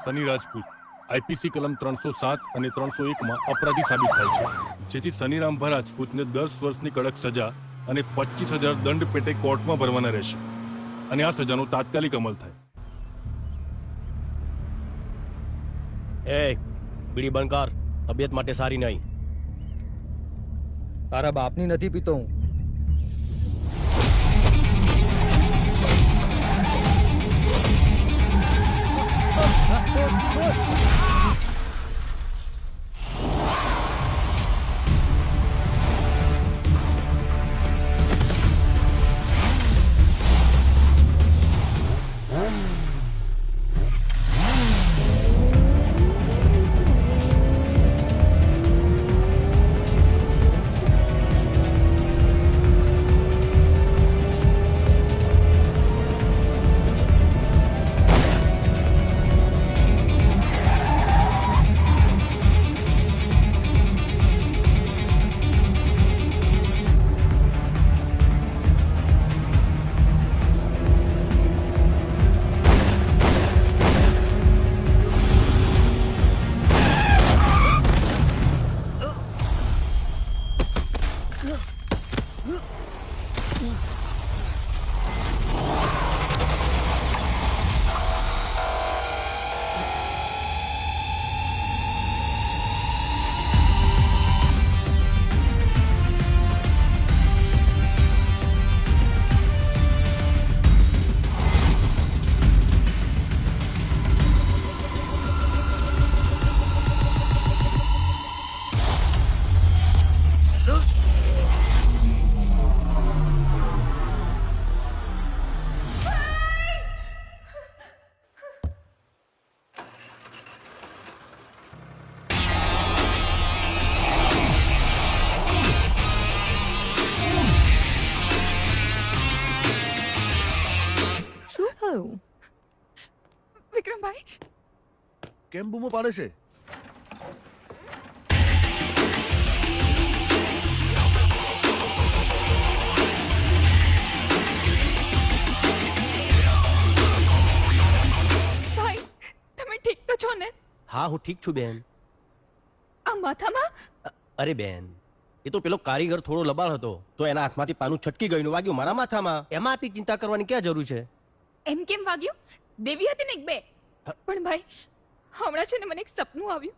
Sunny Rajput IPC કલમ 307 અને 301 માં અપરાધી સાબિત થાય છે, જેથી સનીરામભા રાજપૂતને 10 વર્ષની કડક સજા અને 25,000 દંડ પેટે કોર્ટમાં ભરવાના રહેશે અને આ સજાનો તાત્કાલિક અમલ થાય. એ બીડી બંધ કર, તબિયત માટે સારી નહીં. તારા બાપની નથી પીતો હું. વિક્રમભાઈ કેમ બૂમો પાડે છે? ભાઈ તમે ઠીક તો છો ને? હા, હું ઠીક છું બેન. આ માથામાં અરે બેન, એ તો પેલો કારીગર થોડો લબાડ હતો તો એના હાથમાંથી પાનું છટકી ગયું, વાગ્યું મારા માથામાં. એમાં આટલી ચિંતા કરવાની ક્યાં જરૂર છે? એમ કેમ વાગ્યું? દેવી હતી ને એક બે. પણ ભાઈ હમણાં છે ને મને એક સપનું આવ્યું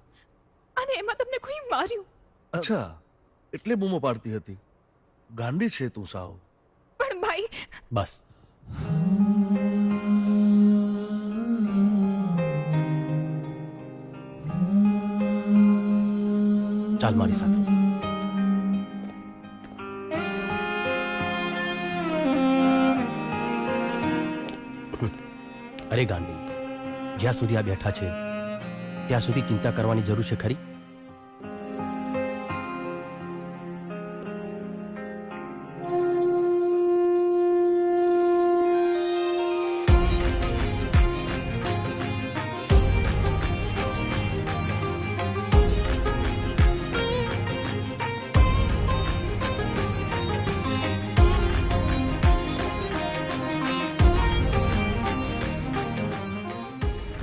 અને એમાં તમને કોઈ માર્યું. અચ્છા, એટલે બૂમો પાડતી હતી. ગાંડી છે તું સાવ. પણ ભાઈ બસ. ચાલ મારી સાથે. અરે ગાંડી, જ્યાં સુધી આ બેઠા છે ત્યાં સુધી ચિંતા કરવાની જરૂર છે ખરી?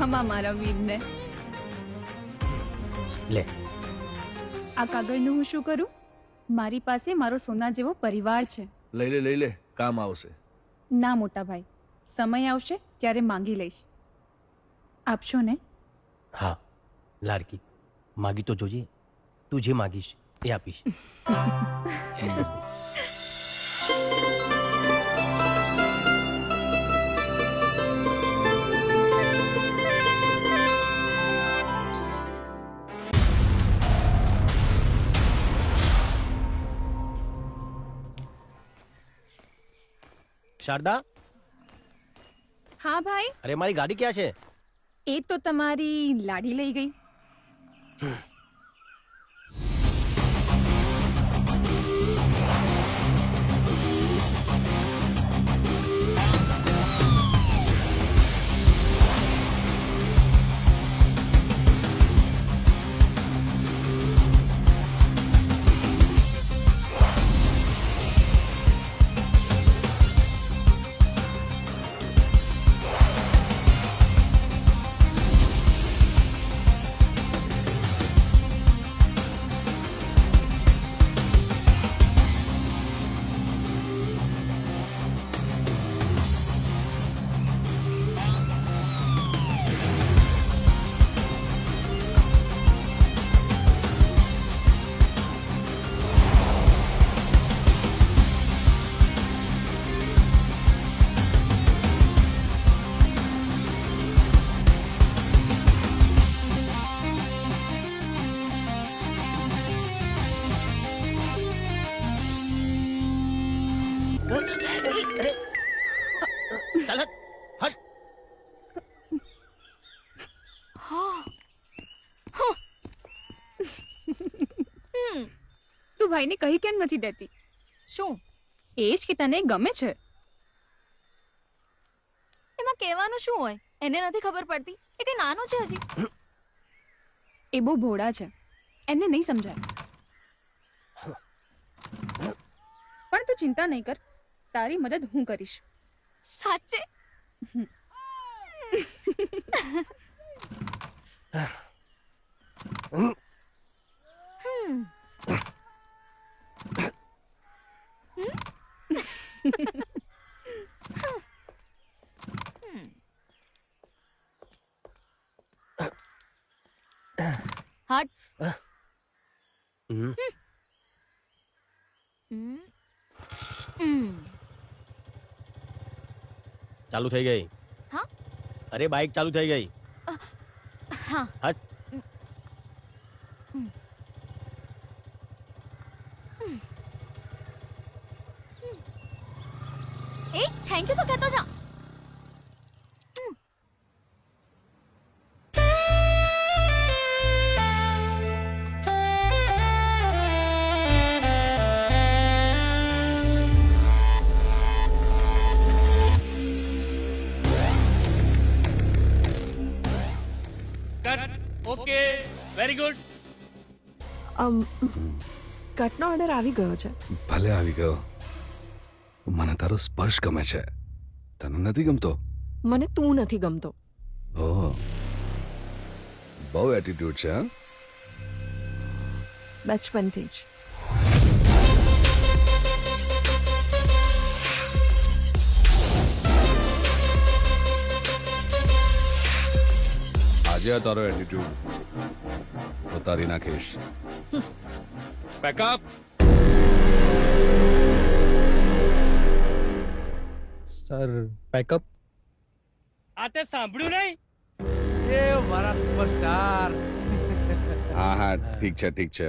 હમા મારા વીરને. લે, આ કાગળનું હું શું કરું? મારી પાસે મારો સોના જેવો પરિવાર છે. લઈ લે, કામ આવશે. ના મોટા ભાઈ, સમય આવશે ત્યારે માંગી લઈશ. આપશો ને? હા લાડકી, માગી તો જોજે. તું જે માગીશ એ આપીશ. શારદા, હા ભાઈ. અરે મારી ગાડી ક્યાં છે? એ તો તમારી લાડી લઈ ગઈ. ચાલ હટ હટ. તું ભાઈને કહી કેમ નથી દેતી? શું એ જ કે તને ગમે છે. એમાં કહેવાનું શું હોય? એને નથી ખબર પડતી. એ તે નાનો છે હજી. એ બહુ ભોળા છે, એમને નહીં સમજાય. પણ તું ચિંતા નહીં કર, તારી મદદ હું કરીશ. સાચે? હટ. હમ. ચાલુ થઈ ગઈ. હા? અરે બાઇક ચાલુ થઈ ગઈ. હા. હટ. એ થેન્ક યુ તો કહેતો જા. Okay very good. કટનો ઓર્ડર આવી ગયો છે. ભલે આવી ગયો. મને તારો સ્પર્શ ગમે છે, તને નથી ગમતો? મને તું નથી ગમતો. ઓહ, બહુ એટીટ્યુડ છે. હા, બચપનથી જ. આજે આ તારો એટીટ્યુડ ઉતારી નાખીશ. પેકઅપ. Sir pack up. આ તે સાંભળ્યું નહીં? એ મારા સુપરસ્ટાર. હા હા, ઠીક છે ઠીક છે.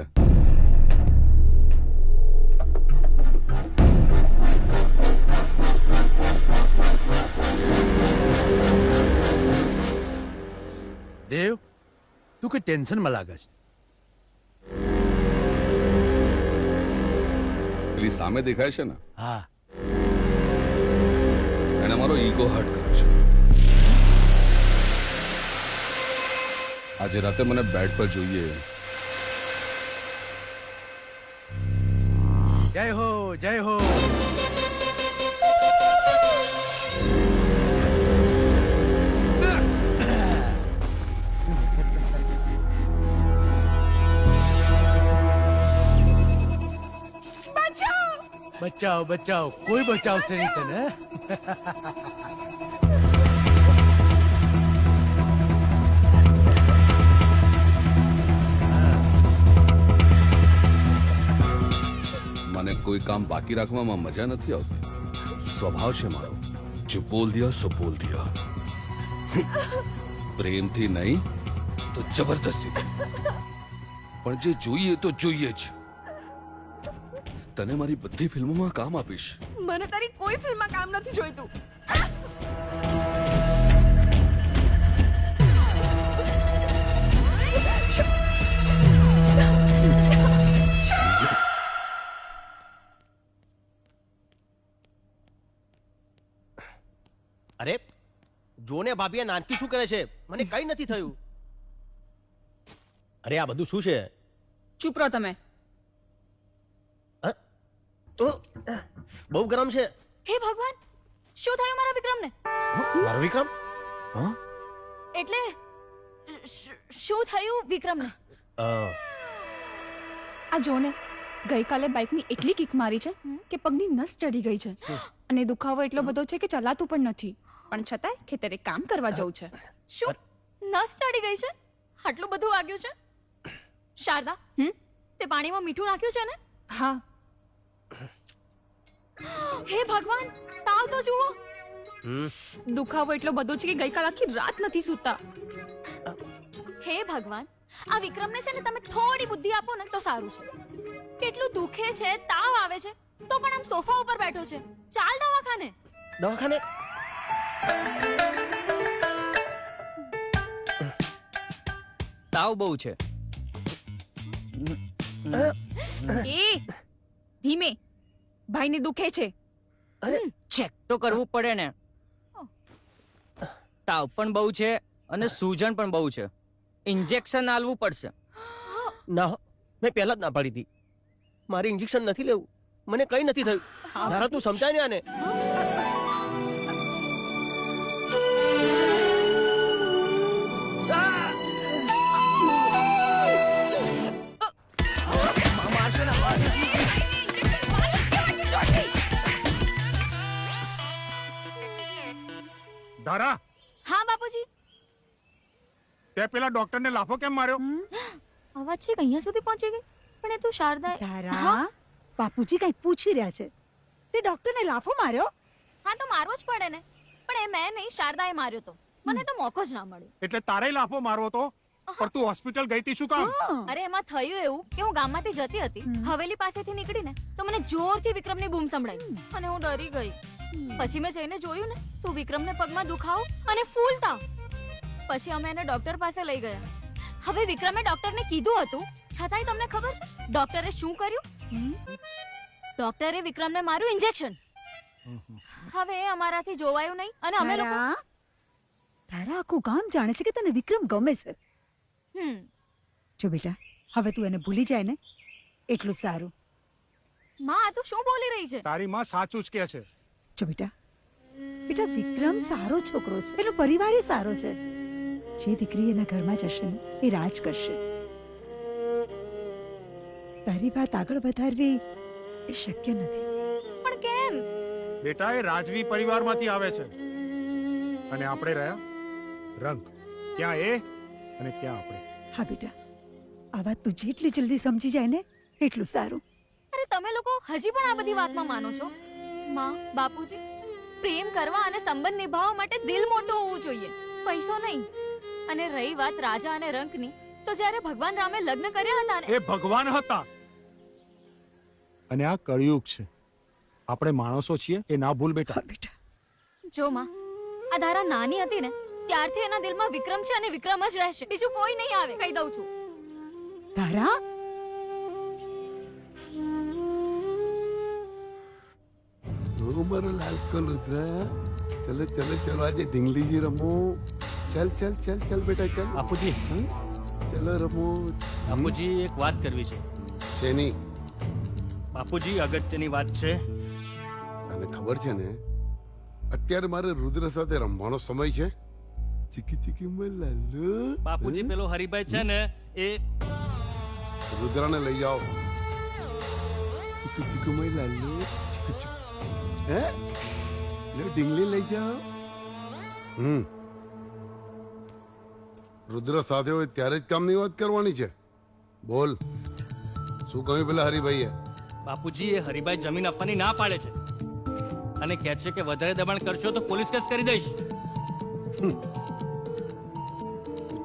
દેવ, તું કે ટેન્શનમાં લાગે છે? પેલી સામે દેખાય છે ને, હા. એને મારો ઈગો હર્ટ કર્યો છે. આજે રાતે મને બેડ પર જોઈએ. જય હો જય હો. બચાવ બચાવ, કોઈ બચાવશે નહીં તને. મને કોઈ કામ બાકી રાખવામાં મજા નથી આવતી. સ્વભાવ છે મારો, જો બોલ દિયા સો બોલ દિયા. પ્રેમથી નહીં તો જબરદસ્તી, પણ જે જોઈએ તો જોઈએ જ. તને મારી બધી ફિલ્મોમાં કામ આપીશ. મને તારી કોઈ ફિલ્મમાં કામ નથી જોઈતું. અરે જો ને ભાભી, આ નાનકી શું કરે છે? મને કઈ નથી થયું. અરે આ બધું શું છે? ચૂપ રહો તમે. બહુ ગરમ છે. હે ભગવાન, શું થયું મારા વિક્રમને? મારો વિક્રમ? એટલે શું થયું વિક્રમને? આ જો ને, ગઈકાલે બાઇકની એટલી કિક મારી છે કે પગની નસ ચડી ગઈ છે અને દુખાવો એટલો બધો છે કે ચલાતું પણ નથી. પણ છતાંય ખેતરે કામ કરવા જવું છે. શું નસ ચડી ગઈ છે? આટલું બધું વાગ્યું છે? શારદા, તે પાણીમાં મીઠું નાખ્યું છે ને? હા. હે ભગવાન, તાવ તો જુઓ. દુખાવો એટલો બધો છે કે ગઈકાલ આખી રાત નથી સૂતા. હે ભગવાન, આ વિક્રમને છે ને તમે થોડી બુદ્ધિ આપો ને તો સારું છે. કેટલું દુખે છે, તાવ આવે છે, તો પણ આમ સોફા ઉપર બેઠો છે. ચાલ દવાખાને. દવાખાને? તાવ બહુ છે. એ ધીમે, ભાઈને દુખે છે. ચેક તો કરવું પડે ને. તાવ પણ બહુ છે અને સૂજન પણ બહુ છે. ઇન્જેક્શન આલવું પડશે. ના હો, મેં પહેલા જ ના પાડી હતી. મારે ઇન્જેક્શન નથી લેવું. મને કઈ નથી થયું. ધારા તું સમજાય ને આને. ધારા, હા બાપુજી. તે પેલા ડોક્ટરને લાફો કેમ માર્યો? અવાજ છે અહીંયા સુધી પહોંચી ગઈ. પણ એ તું શારદા. તારા બાપુજી કઈ પૂછી રહ્યા છે. તે ડોક્ટરને લાફો માર્યો? હા તો મારવો જ પડે ને. પણ એ મેં નહીં, શારદાએ માર્યો તો. મને તો મોકો જ ના મળ્યો. એટલે તારે લાફો મારવો તો? પણ તું હોસ્પિટલ ગઈ તી શું કામ? અરે એમાં થયું એવું કે હું ગામમાંથી જતી હતી. હવેલી પાસેથી નીકળીને તો મને જોરથી વિક્રમની બૂમ સંભળાઈ અને હું ડરી ગઈ. પછી મેં જઈને જોયું ને તો વિક્રમને પગમાં દુખાવો અને ફૂલ તાવ. પછી અમે એને ડોક્ટર પાસે લઈ ગયા. હવે વિક્રમે ડોક્ટરને કીધું હતું, છતાંય તમને ખબર છે ડોક્ટરે શું કર્યું? ડોક્ટરે વિક્રમને માર્યું ઇન્જેક્શન. હવે એ અમારાથી જોવાયું નહીં અને અમે લોકો તારા આખું ગામ જાણે છે કે તને વિક્રમ ગમે છે. જો બેટા, હવે તું એને ભૂલી જાય ને એટલું સારું. માં આ તું શું બોલી રહી છે? તારી માં સાચું જ કે છે. જો બેટા, બેટા વિક્રમ સારો છોકરો છે. એનો પરિવાર એ સારો છે. જે દીકરી એના ઘરમાં જશે ને એ રાજ કરશે. તારી વાત આગળ વધારવી એ શક્ય નથી. પણ કેમ? બેટા એ રાજવી પરિવારમાંથી આવે છે અને આપણે રહ્યા રંગ. ક્યાં એ અને ક્યાં આપણે. હા બેટા, આ વાત તું જેટલી જલ્દી સમજી જાય ને એટલું સારું. અરે તમે લોકો હજી પણ આ બધી વાતમાં માનો છો? માં, બાપુજી, પ્રેમ કરવા અને સંબંધ નિભાવવા માટે દિલ મોટું હોવું જોઈએ, પૈસો નહીં. અને રહી વાત રાજા અને રંકની, તો જ્યારે ભગવાન રામે લગ્ન કર્યા હતા ને, એ ભગવાન હતા અને આ કળિયુગ છે. આપણે માણસો છીએ એ ના ભૂલ બેટા. બેટા જો માં, આ ધારા નાની હતી ને ત્યારથી એના દિલમાં વિક્રમ છે અને વિક્રમ જ રહેશે. બીજું કોઈ નહીં આવે, કહી દઉં છું. તારા મારો લાલ કલુતરા, ચલો ચલો ચલો આજે ઢીંગલીજી રમો. ચલ ચલ ચલ ચલ બેટા ચલ. બાપુજી, ચલો રમો. બાપુજી એક વાત કરવી છે. શેની? બાપુજી અગત્યની વાત છે. તને ખબર છે ને અત્યારે મારે રુદ્ર સાથે રમવાનો સમય છે. ચીકી ચીકી મલાલો. બાપુજી પેલો હરિભાઈ છે ને એ રુદ્રને લઈ જાઓ. ચીકુ ચીકુ મલાલો. ચીકુ ચીકુ. હે લે ઢીંગલી લઈ જાઓ. રુદ્ર સાથે હોય ત્યારે જ કામની વાત કરવાની છે. બોલ, શું કહ્યું પેલા હરિભાઈએ? બાપુજી એ હરિભાઈ જમીન આપવાની ના પાડે છે અને કહે છે કે વધારે દબાણ કરશો તો પોલીસ કેસ કરી દઈશ.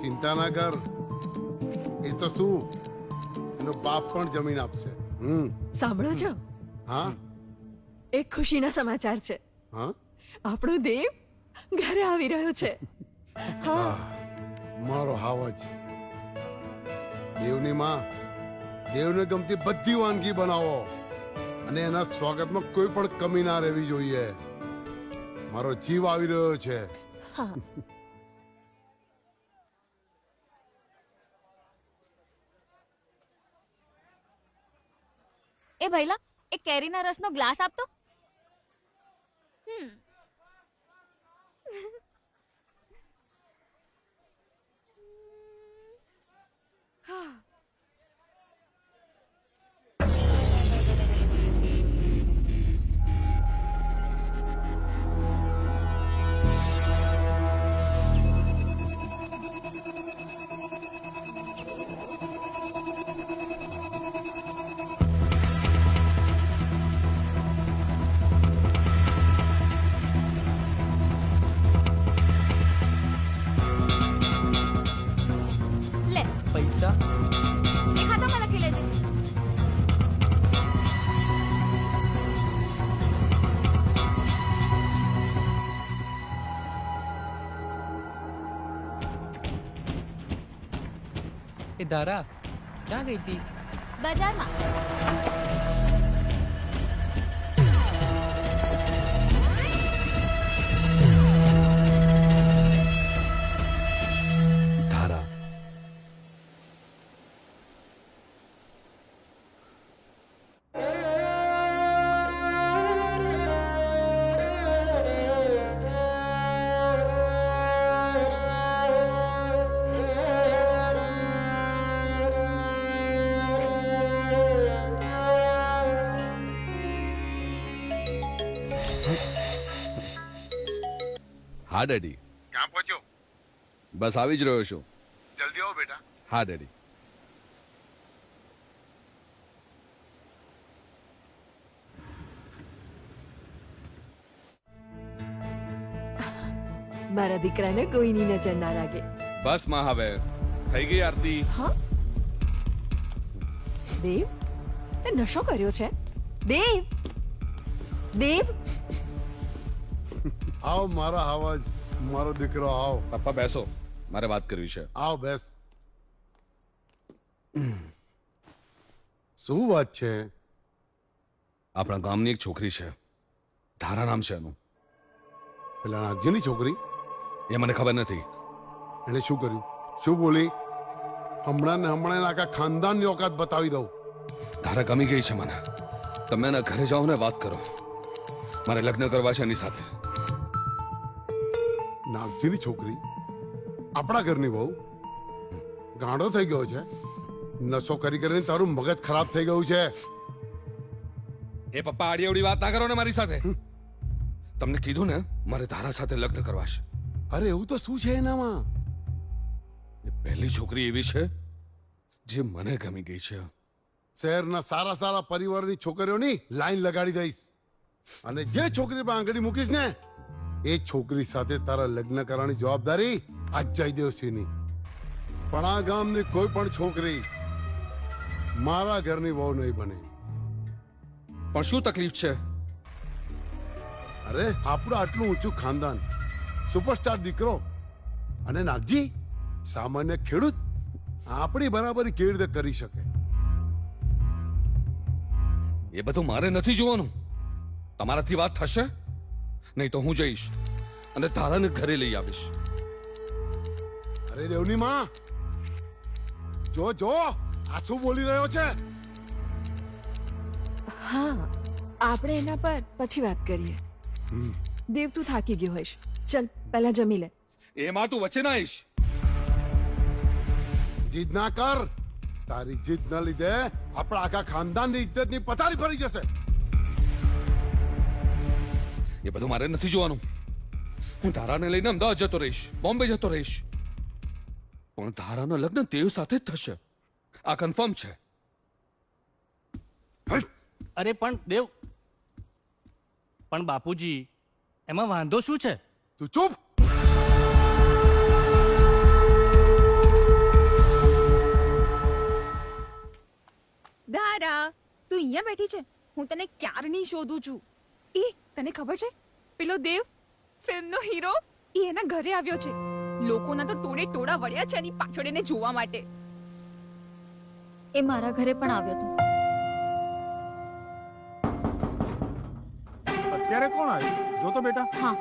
ચિંતા ના કર, એ તો શું એનો બાપ પણ જમીન આપશે. સાંભળો છો? હા એક ખુશીના સમાચાર છે. હા, આપણો દેવ ઘરે આવી રહ્યો છે. હા, મારો હાવજ. દેવની માં, દેવને ગમતી બધી વાનગી બનાવો અને એના સ્વાગતમાં કોઈ પણ કમી ના રહેવી જોઈએ. મારો જીવ આવી રહ્યો છે. હા. એ ભઈલા, એક કેરીના રસનો ગ્લાસ આપતો. એ ધારા ક્યાં ગઈ હતી? બજારમાં. ધારા, હા ડેડી. ક્યાં પહોંચ્યો? બસ આવી જ રહ્યો છું. જલ્દી આવો બેટા. હા ડેડી. મારા દીકરાને કોઈની નજર ના લાગે. બસ માં હવે થઈ ગઈ આરતી. હા દેવ, તે નશો કર્યો છે? દેવ, દેવ, આવ મારા આવાજ, મારો દીકરો આવ. પપ્પા બેસો, મારે વાત કરવી છે. આવ બેસ. શું વાત છે? આપણા ગામની એક છોકરી છે, ધારા નામ છે એનું. પેલા નાગજીની છોકરી? એ મને ખબર નથી. એને શું કર્યું? શું બોલી? હમણાં ને હમણાં આખા ખાનદાનની ઓકાત બતાવી દઉં. ધારા ગમી ગઈ છે મને. તમે એના ઘરે જાઓ ને વાત કરો. મારે લગ્ન કરવા છે એની સાથે. નાગજીની છોકરી આપણા ઘરની બહુ ગાંડો થઈ ગયો છે. નશો કરી કરીને તારું મગજ ખરાબ થઈ ગયું છે. એ પપ્પા આડી અવડી વાત ના કરો ને મારી સાથે. તમને કીધું ને મારે ધારા સાથે લગ્ન કરવા છે. અરે એવું તો શું છે એનામાં? એ પહેલી છોકરી એવી છે જે મને ગમી ગઈ છે. શહેરના સારા સારા પરિવારની છોકરીઓની લાઈન લગાડી દઈશ અને જે છોકરી પર આંગળી મૂકીશ ને એ છોકરી સાથે તારા લગ્ન કરવાની જવાબદારી આ જયદેવસિંહની. પણ આ ગામની કોઈ પણ છોકરી મારા ઘરની વહુ નહીં બને. પણ શું તકલીફ છે? અરે આપણું આટલું ઊંચું ખાનદાન, સુપરસ્ટાર દીકરો અને નાગજી સામાન્ય ખેડૂત, આપણી બરાબરી કેવી રીતે કરી શકે? એ બધું મારે નથી જોવાનું. તમારાથી વાત થશે નહીં તો હું જઈશ અને ધારાને ઘરે લઈ આવીશ. અરે દેવની માં, જો જો આ શું બોલી રહ્યો છે? હા આપણે એના પર પછી વાત કરીએ. દેવ, તું થાકી ગયો હોઈશ, ચલ પહેલા જમી લે. એમાં તું વચ્ચે ના આવીશ. જીદ ના કર. તારી જીદ ના લીધે આપણા આખા ખાનદાનની ઇજ્જતની પથારી ફરી જશે. એ બધું મારે નથી જોવાનું. હું ધારાને લઈને અમદાવાદ જતો રહીશ, બોમ્બે જતો રહીશ, પણ ધારાના લગ્ન દેવ સાથે જ થશે. આ કન્ફર્મ છે. અરે પણ દેવ, પણ બાપુજી એમાં વાંધો શું છે? તું ચૂપ. દારા, તું અહીંયા બેઠી છે? હું તને ક્યારની શોધું છું. એ તને ખબર છે પેલો દેવ ફિલ્મનો હીરો એ એના ઘરે આવ્યો છે. લોકોના તો ટોળે ટોળા વળ્યા છે એની પાછળ એને જોવા માટે. એ મારા ઘરે પણ આવ્યો હતો. અત્યારે કોણ આવ્યું? જો તો બેટા. હા,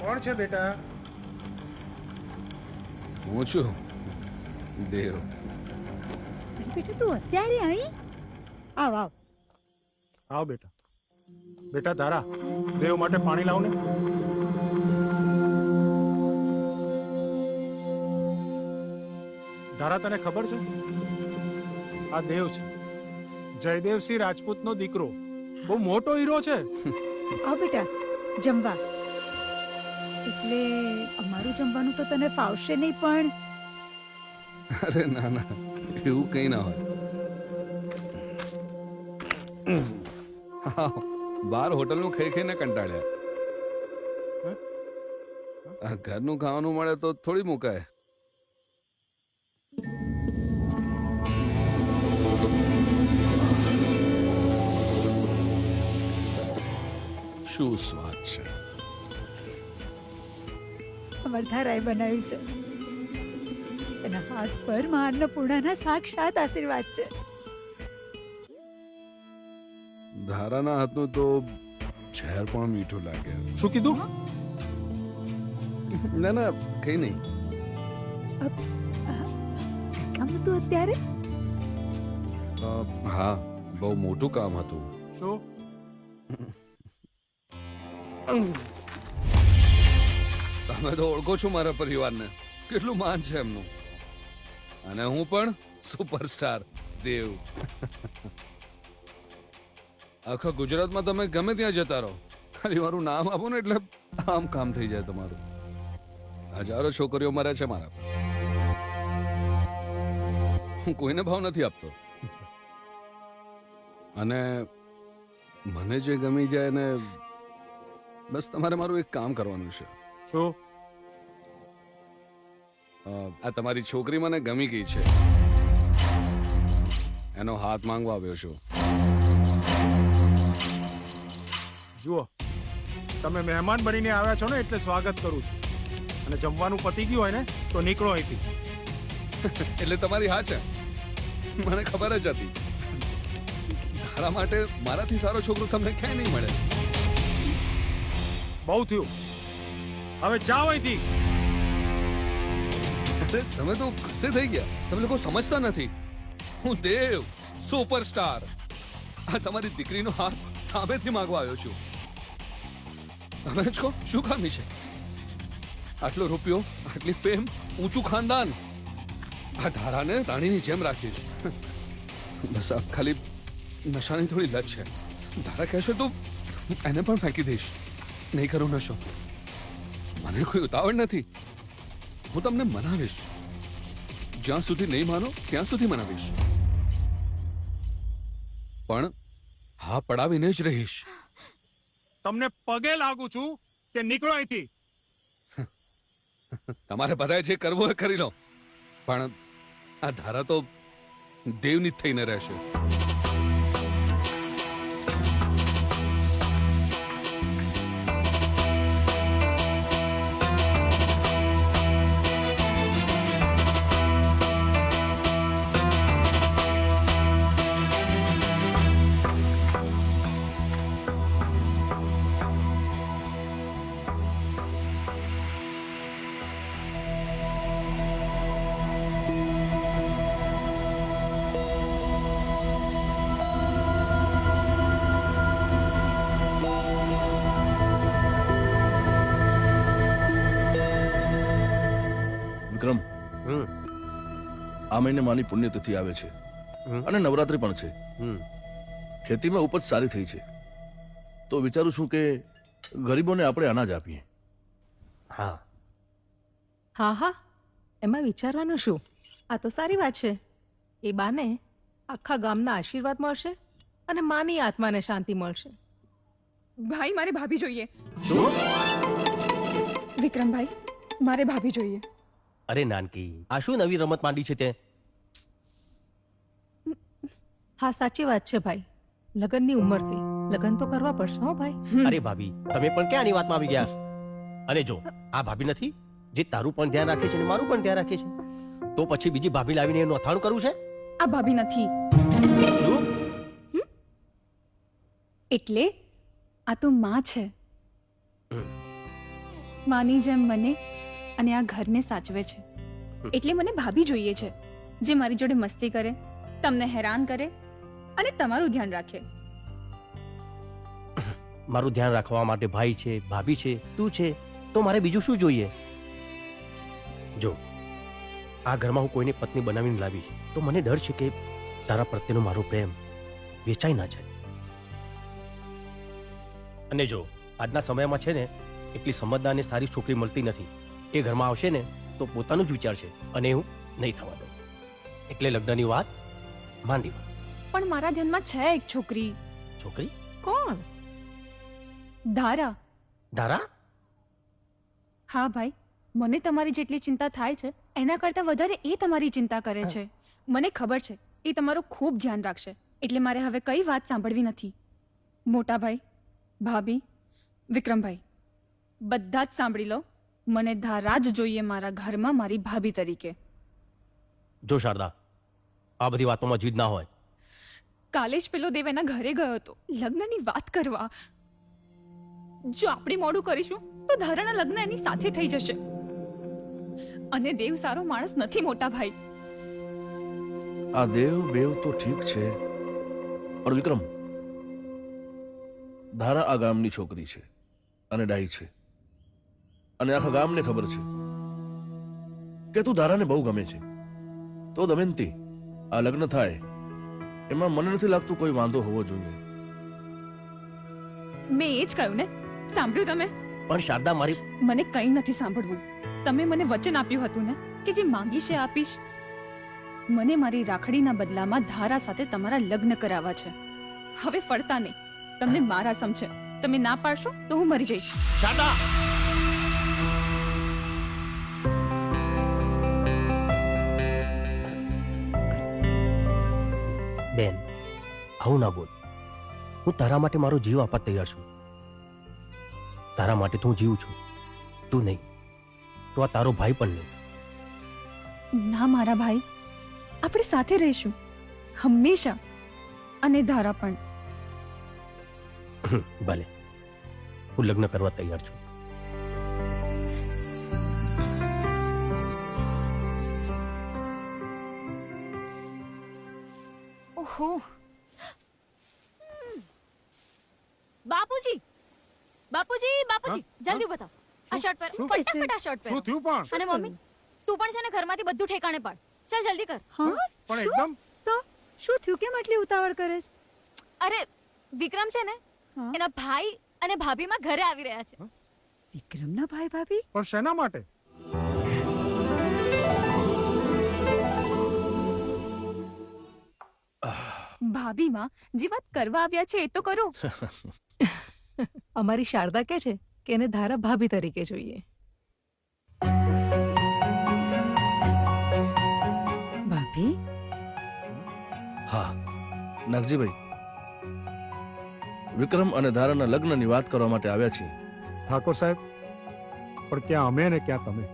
કોણ છે બેટા? હું છું દેવ. બેટા તું અત્યારે આવી? આવ આવ. આવ બેટા. બેટા તારા દેવ માટે પાણી લાવ ને. ધારા, તને ખબર છે આ દેવ છે જયદેવસિંહ રાજપૂતનો દીકરો. બહુ મોટો હીરો છે. આવ બેટા જમવા. એટલે અમારું જમવાનું તો તને ફાવશે નહીં, પણ અરે ના ના, એવું કઈ ના હોય. બાર હોટલનું ખાઈ ખાઈને કંટાળ્યા. ઘરનું ખાવાનું મળે તો થોડી મુકાય. શું સ્વાદ છે. અમરધારાએ બનાવ્યું છે. એના હાથ પર મા અન્નપૂર્ણાના સાક્ષાત આશીર્વાદ છે. ધારાના હાથનું તો ઝેર પણ મીઠું લાગે. શું કીધું? ના ના કઈ નહીં. કામ હતું અત્યારે? હા બહુ મોટું કામ હતું. શું? તમે તો ઓળખો છો મારા પરિવારને, કેટલું માન છે એમનું. અને હું પણ સુપરસ્ટાર દેવ. આખા ગુજરાતમાં તમે ગમે ત્યાં જતા રહો, ખાલી મારું નામ આપો ને એટલે આમ કામ થઈ જાય તમારું. હજારો છોકરીઓ મરે છે મારા પર. હું કોઈને ભાવ નથી આપતો. અને મને જે ગમી જાય ને બસ તમારે મારું એક કામ કરવાનું છે. શું? આ તમારી છોકરી મને ગમી ગઈ છે, એનો હાથ માંગવા આવ્યો છું. જુઓ, તમે મહેમાન બનીને આવ્યા છો ને એટલે સ્વાગત કરું છું. અને જમવાનું પતી ગયું હોય ને તો નીકળો અહીંથી. એટલે તમારી હા છે, મને ખબર જ હતી. તારા માટે મારાથી સારો છોકરો તમને ક્યાંય નહીં મળે. બહુ થયું, હવે જાઓ અહીંથી. અરે તમે તો ગુસ્સે થઈ ગયા. તમે લોકો સમજતા નથી. હું દેવ સુપરસ્ટાર આ તમારી દીકરીનો હાથ સામેથી માંગવા આવ્યો છું. તમે જ કહો શું ખામી છે? આટલો રૂપિયો, આટલી ફેમ, ઊંચું ખાનદાન, આ ધારાને રાણીની જેમ રાખીશ. બસ આ ખાલી નશાની થોડી લત છે. ધારા કહેશે તો એને પણ ફેંકી દઈશ. નહીં કરું નશો. મને કોઈ ઉતાવળ નથી. હું તમને મનાવીશ. જ્યાં સુધી નહીં માનો ત્યાં સુધી મનાવીશ. પણ હા પડાવીને જ રહીશ. તમને પગે લાગુ છું કે નીકળો અહીંથી. તમારે બધાએ જે કરવું હોય કરી લો, પણ આ ધારા તો દેવની જ થઈને રહેશે. વિક્રમ, આ મહિને માની પુણ્યતિથિ આવે છે અને નવરાત્રી પણ છે. ખેતીમાં ઉપજ સારી થઈ છે, તો વિચારું છું કે ગરીબોને આપણે અનાજ આપીએ. હા હા હા, એમાં વિચારવાનું શું? આ તો સારી વાત છે. એ બાને આખા ગામના આશીર્વાદ મળશે અને માની આત્માને શાંતિ મળશે. ભાઈ મારે ભાભી જોઈએ. વિક્રમભાઈ, મારે ભાભી જોઈએ. અરે નાનકી, આ શું નવી રમત માંડી છે તે? હા સાચી વાત છે ભાઈ. લગનની ઉંમર થઈ, લગન તો કરવા પડશે હો ભાઈ. અરે ભાભી, તમે પણ ક્યાં આની વાતમાં આવી ગયા? અને જો આ ભાભી નથી જે તારું પણ ધ્યાન રાખે છે અને મારું પણ ધ્યાન રાખે છે, તો પછી બીજી ભાભી લાવીને એનું અથાણું કરવું છે? આ ભાભી નથી. શું? એટલે આ તો માં છે. માની જેમ મને અને આ ઘરને સાચવે છે. એટલે મને ભાભી જોઈએ છે જે મારી જોડે મસ્તી કરે, તમને હેરાન કરે અને તમારું ધ્યાન રાખે. મારું ધ્યાન રાખવા માટે ભાઈ છે, ભાભી છે, તું છે, તો મારે બીજું શું જોઈએ? જો આ ઘરમાં હું કોઈને પત્ની બનાવીને લાવીશ તો મને ડર છે કે તારા પ્રત્યેનો મારો પ્રેમ વેચાઈ ના જાય. અને જો આજના સમયમાં છે ને એટલી સમજદાર અને સારી છોકરી મળતી નથી. એ ઘરમાં આવશે ને તો પોતાનું જ વિચારશે અને હું નહીં થવા દઉં. એટલે લગ્નની વાત માંડી વાત. પણ મારા ધ્યાનમાં છે એક છોકરી. છોકરી? કોણ? ધારા. ધારા? હા ભાઈ, મને તમારી જેટલી ચિંતા થાય છે એના કરતાં વધારે એ તમારી ચિંતા કરે છે. મને ખબર છે એ તમારું ખૂબ ધ્યાન રાખશે. એટલે મારે હવે કઈ વાત સાંભળવી નથી. મોટા ભાઈ, ભાભી, વિક્રમભાઈ, બધા જ સાંભળી લો, મને ધારા જ જોઈએ મારા ઘરમાં મારી ભાભી તરીકે. જો શારદા, આ બધી વાતોમાં જીદ ના હોય. કાલે જ પેલો દેવ એના ઘરે ગયો હતો લગ્નની વાત કરવા. જો આપણે મોડું કરીશું તો ધારાના લગ્ન એની સાથે થઈ જશે. અને દેવ સારો માણસ નથી મોટા ભાઈ. આ દેવ બેવ તો ઠીક છે, પણ વિક્રમ, ધારા આ ગામની છોકરી છે અને ડાઈ છે, અને આખા ગામને ખબર છે કે તું ધારાને બહુ ગમે છે. તો દમયંતી, આ લગ્ન થાય એમાં મને નથી લાગતું કોઈ વાંધો હોવો જોઈએ. મેં એ જ કહ્યું ને, સાંભળ્યું તમે? પણ શારદા, મારી મને કંઈ નથી સાંભળવું. તમે મને વચન આપ્યું હતું ને કે જે માંગીશ એ આપીશ. મને મારી રાખડીના બદલામાં ધારા સાથે તમારા લગ્ન કરાવવા છે. હવે ફરતા નહીં, તમને મારા સમજે. તમે ના પાડશો તો હું મરી જઈશ. શારદા, બેન, આવું ના બોલ. હું તારા માટે મારો જીવ આપવા તૈયાર છું. તારા માટે તો હું જીવું છું, તું નહીં તો આ તારો ભાઈ પણ નહીં. ના મારા ભાઈ, આપણે સાથે રહીશું હંમેશા. અને ધારા પણ. ભલે, હું લગ્ન કરવા તૈયાર છું. ઓહો, બાપુજી, બાપુજી, બાપુજી, જલ્દી બતાવો. આ શર્ટ પર, શું? ફટાફટ આ શર્ટ શું પર. થયું પણ? અને મમ્મી, તું પણ છે ને ઘરમાંથી બધું ઠેકાણે પાડ. ચાલ જલ્દી કર. પણ એકદમ તો શું થયું? કેમ આટલી ઉતાવળ કરે છે? અરે વિક્રમ છે ને, એના ભાઈ અને ભાભીમાં ઘરે આવી રહ્યા છે. વિક્રમના ભાઈ ભાભી? પણ શેના માટે? ભાભીમાં જે વાત કરવા આવ્યા છે એ તો કરો. અમારી શારદા કે છે કે એને ધારા ભાભી તરીકે જોઈએ. ભાભી? હા નાગજીભાઈ, વિક્રમ અને ધારાના લગ્નની વાત કરવા માટે આવ્યા છીએ. ઠાકોર સાહેબ, પણ ક્યાં અમે ને ક્યાં તમે?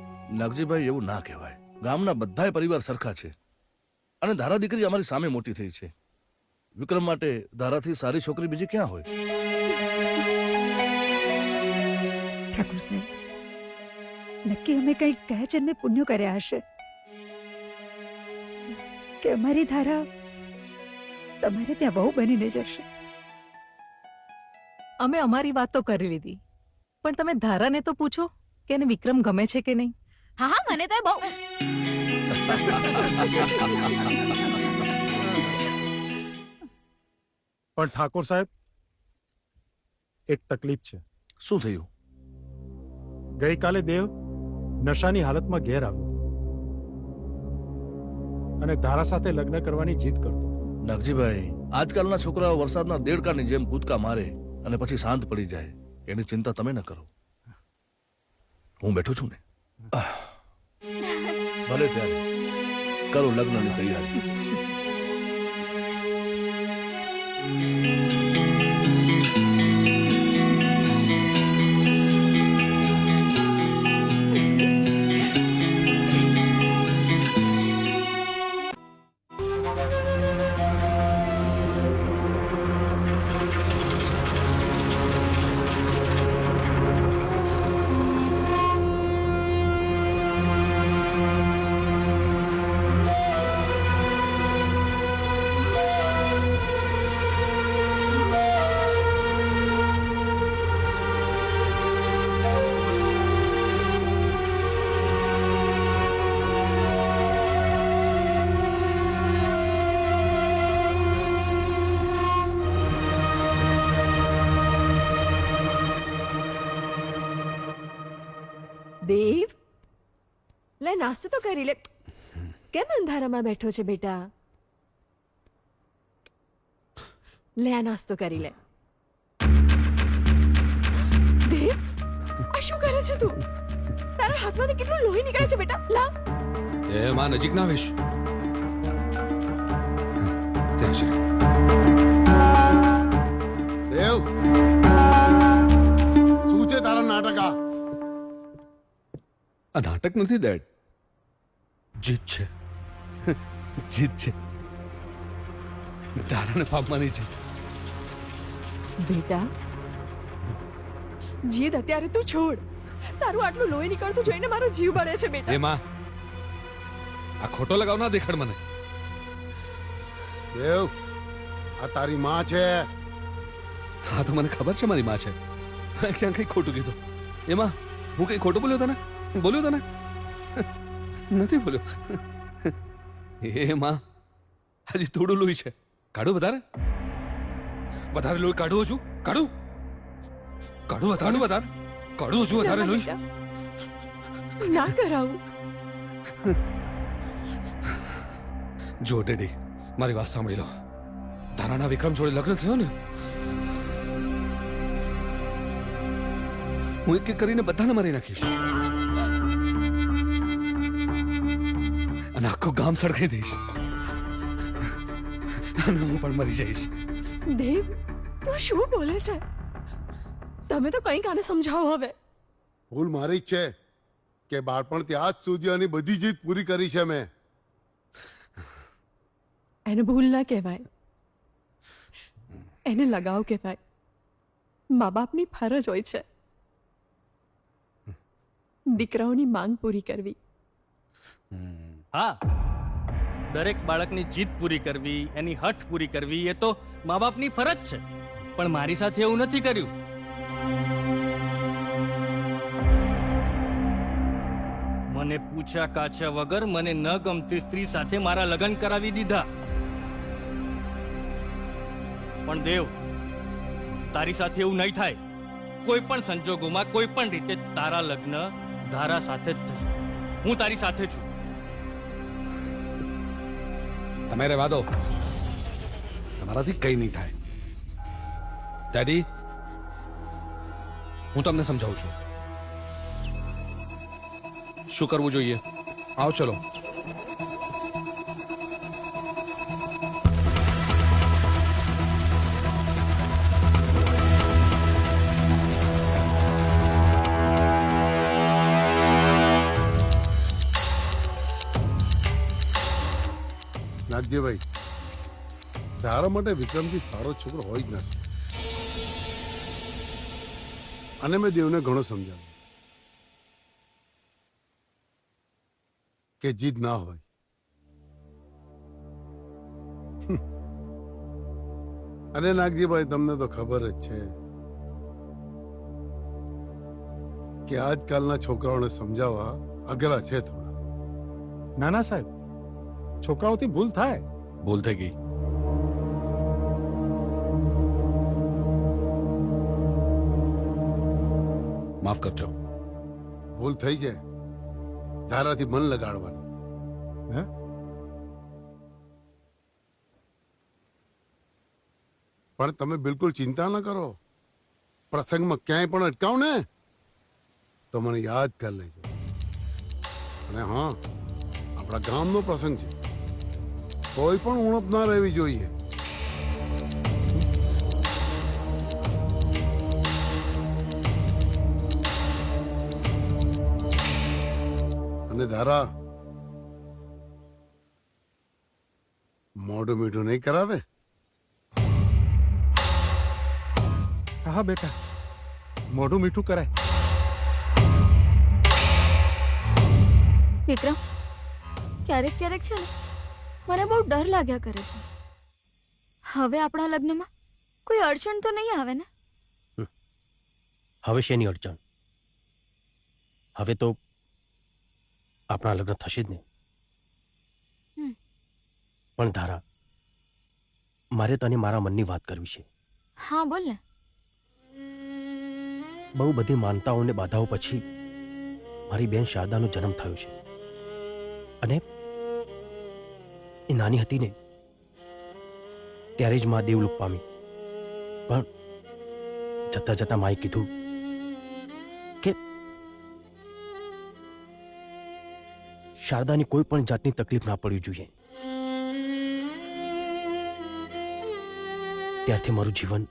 નાગજીભાઈ, એવું ના કહેવાય. ગામના બધાય પરિવાર સરખા છે, અને ધારા દીકરી અમારી સામે મોટી થઈ છે. વિક્રમ માટે ધારાથી સારી છોકરી બીજી ક્યાં હોય? ઠાકોર સાહેબ, નક્કી અમે કંઈક ગયા જન્મે પુણ્ય કર્યા હશે કે અમારી ધારા તમારે ત્યાં બહુ બનીને જશે. અમે અમારી વાત તો કરી લીધી, પણ તમે ધારાને તો પૂછો કે એને વિક્રમ ગમે છે કે નહીં. હા હા, મને તો બહુ. પણ ઠાકોર સાહેબ, એક તકલીફ છે. શું થયું? ગઈકાલે દેવ નશાની હાલતમાં ઘેર આવ્યો હતો અને ધારા સાથે લગ્ન કરવાની જીદ કરતો. નાગજીભાઈ, આજકાલના છોકરાઓ વરસાદના દેડકાની જેમ કૂદકા મારે અને પછી શાંત પડી જાય, એની ચિંતા તમે ન કરો. હું બેઠો છું ને. ભલે ત્યારે કરો લગ્નની તૈયારી. દેવ, લે નાસ્તો તો કરી લે. કેમ અંધારામાં બેઠો છે બેટા? લે આ નાસ્તો કરી લે. દેવ, આ શું કરે છે તું? તારા હાથમાંથી કેટલું લોહી નીકળે છે બેટા. લા, એ માં નજીક ના આવીશ. જય શ્રી દેવ, આ નાટક નથી ડેડ, જીત છે, જીત છે. તારાને પામવાની છે. બેટા જીદ અત્યારે તું છોડ. તારું આટલું લોહી નીકળતું જોઈને મારો જીવ બળે છે બેટા. એ માં, આ ખોટો લગાવ ના દેખાડ મને. દેવ, આ તારી માં છે. હા તો મને ખબર છે મારી માં છે. મેં ક્યાં કઈ ખોટું કીધું? એમાં હું કઈ ખોટું બોલ્યો તને? નથી બોલ્યો. એ માં, હજી થોડું લોહી છે. કાઢું વધારે લોહી કાઢું છું. કાઢું વધારે લોહી. ના કરાવું. જો ડેડી, મારી વાત સાંભળી લો. તારાના વિક્રમ જોડે લગ્ન થયો ને, હું એક એક કરીને બધાને મારી નાખીશ અને આખું ગામ સળગાઈ દઈશ અને હું પણ મરી જઈશ. દેવ, તું શું બોલે છે? તમે તો કંઈક આને સમજાવો હવે. ભૂલ મારી જ છે કે બાળપણથી આજ સુધી આની બધી જીત પૂરી કરી છે મેં. એને ભૂલ ના કહેવાય, એને લગાવ કહેવાય. મા બાપની ફરજ હોય છે દીકરાઓની માંગ પૂરી કરવી. હા, દરેક બાળકની જીદ પૂરી કરવી, એની હઠ પૂરી કરવી એ તો મા બાપની ફરજ છે. પણ મારી સાથે એવું નથી કર્યું. મને પૂછ્યા કાછ્યા વગર મને ન ગમતી સ્ત્રી સાથે મારા લગ્ન કરાવી દીધા. પણ દેવ, તારી સાથે એવું નહીં થાય. કોઈ પણ સંજોગોમાં, કોઈ પણ રીતે તારા લગ્ન ધારા સાથે જ થશે. હું તારી સાથે છું. તમે રહેવા દો, તમારાથી કઈ નહીં થાય. ડેડી, હું તમને સમજાવું છું શું કરવું જોઈએ. આવો ચલો. નાગજીભાઈ, તારા માટે વિક્રમથી સારો છોકરો હોય જ ના શકે. અને મેં દેવને ઘણો સમજાવ્યો કે જીદ ના હોય. અને નાગજીભાઈ, તમને તો ખબર જ છે કે આજકાલના છોકરાઓને સમજાવવા અઘરા છે થોડા. નાના સાહેબ, છોકરાઓથી ભૂલ થાય. ભૂલ થઈ ગઈ. માફ કરજો. ભૂલ થઈ જાય, ધારાથી મન લગાડવાની. પણ તમે બિલકુલ ચિંતા ન કરો. પ્રસંગમાં ક્યાંય પણ અટકાવ ને તો મને યાદ કરી લેજો. અને હા, આપણા ગામનો પ્રસંગ છે, કોઈ પણ ઉણપ ના રહેવી જોઈએ. અને ધારા, મોઢું મીઠું નહીં કરાવે. હા બેટા, મોઢું મીઠું કરાય. વિક્રમ, ક્યારેક ક્યારેક છે ને મને બહુ ડર લાગ્યા કરે છે. હવે આપણા લગ્નમાં કોઈ અડચણ તો નહીં આવે ને? હવે શેની અડચણ? હવે તો આપણા લગ્ન થશે જ નહીં. પણ ધારા, મારે તને મારા મનની વાત કરવી છે. હા, બોલ ને. બહુ બધી માનતાઓ અને બાધાઓ પછી મારી બેન શારદાનો જન્મ થયો છે. અને એ નાની હતી ને ત્યારે જ મા દેવલોક પામી. પણ જતા જતા માએ કીધું કે શારદાની કોઈ પણ જાતની તકલીફ ના પડવી જોઈએ. ત્યારથી મારું જીવન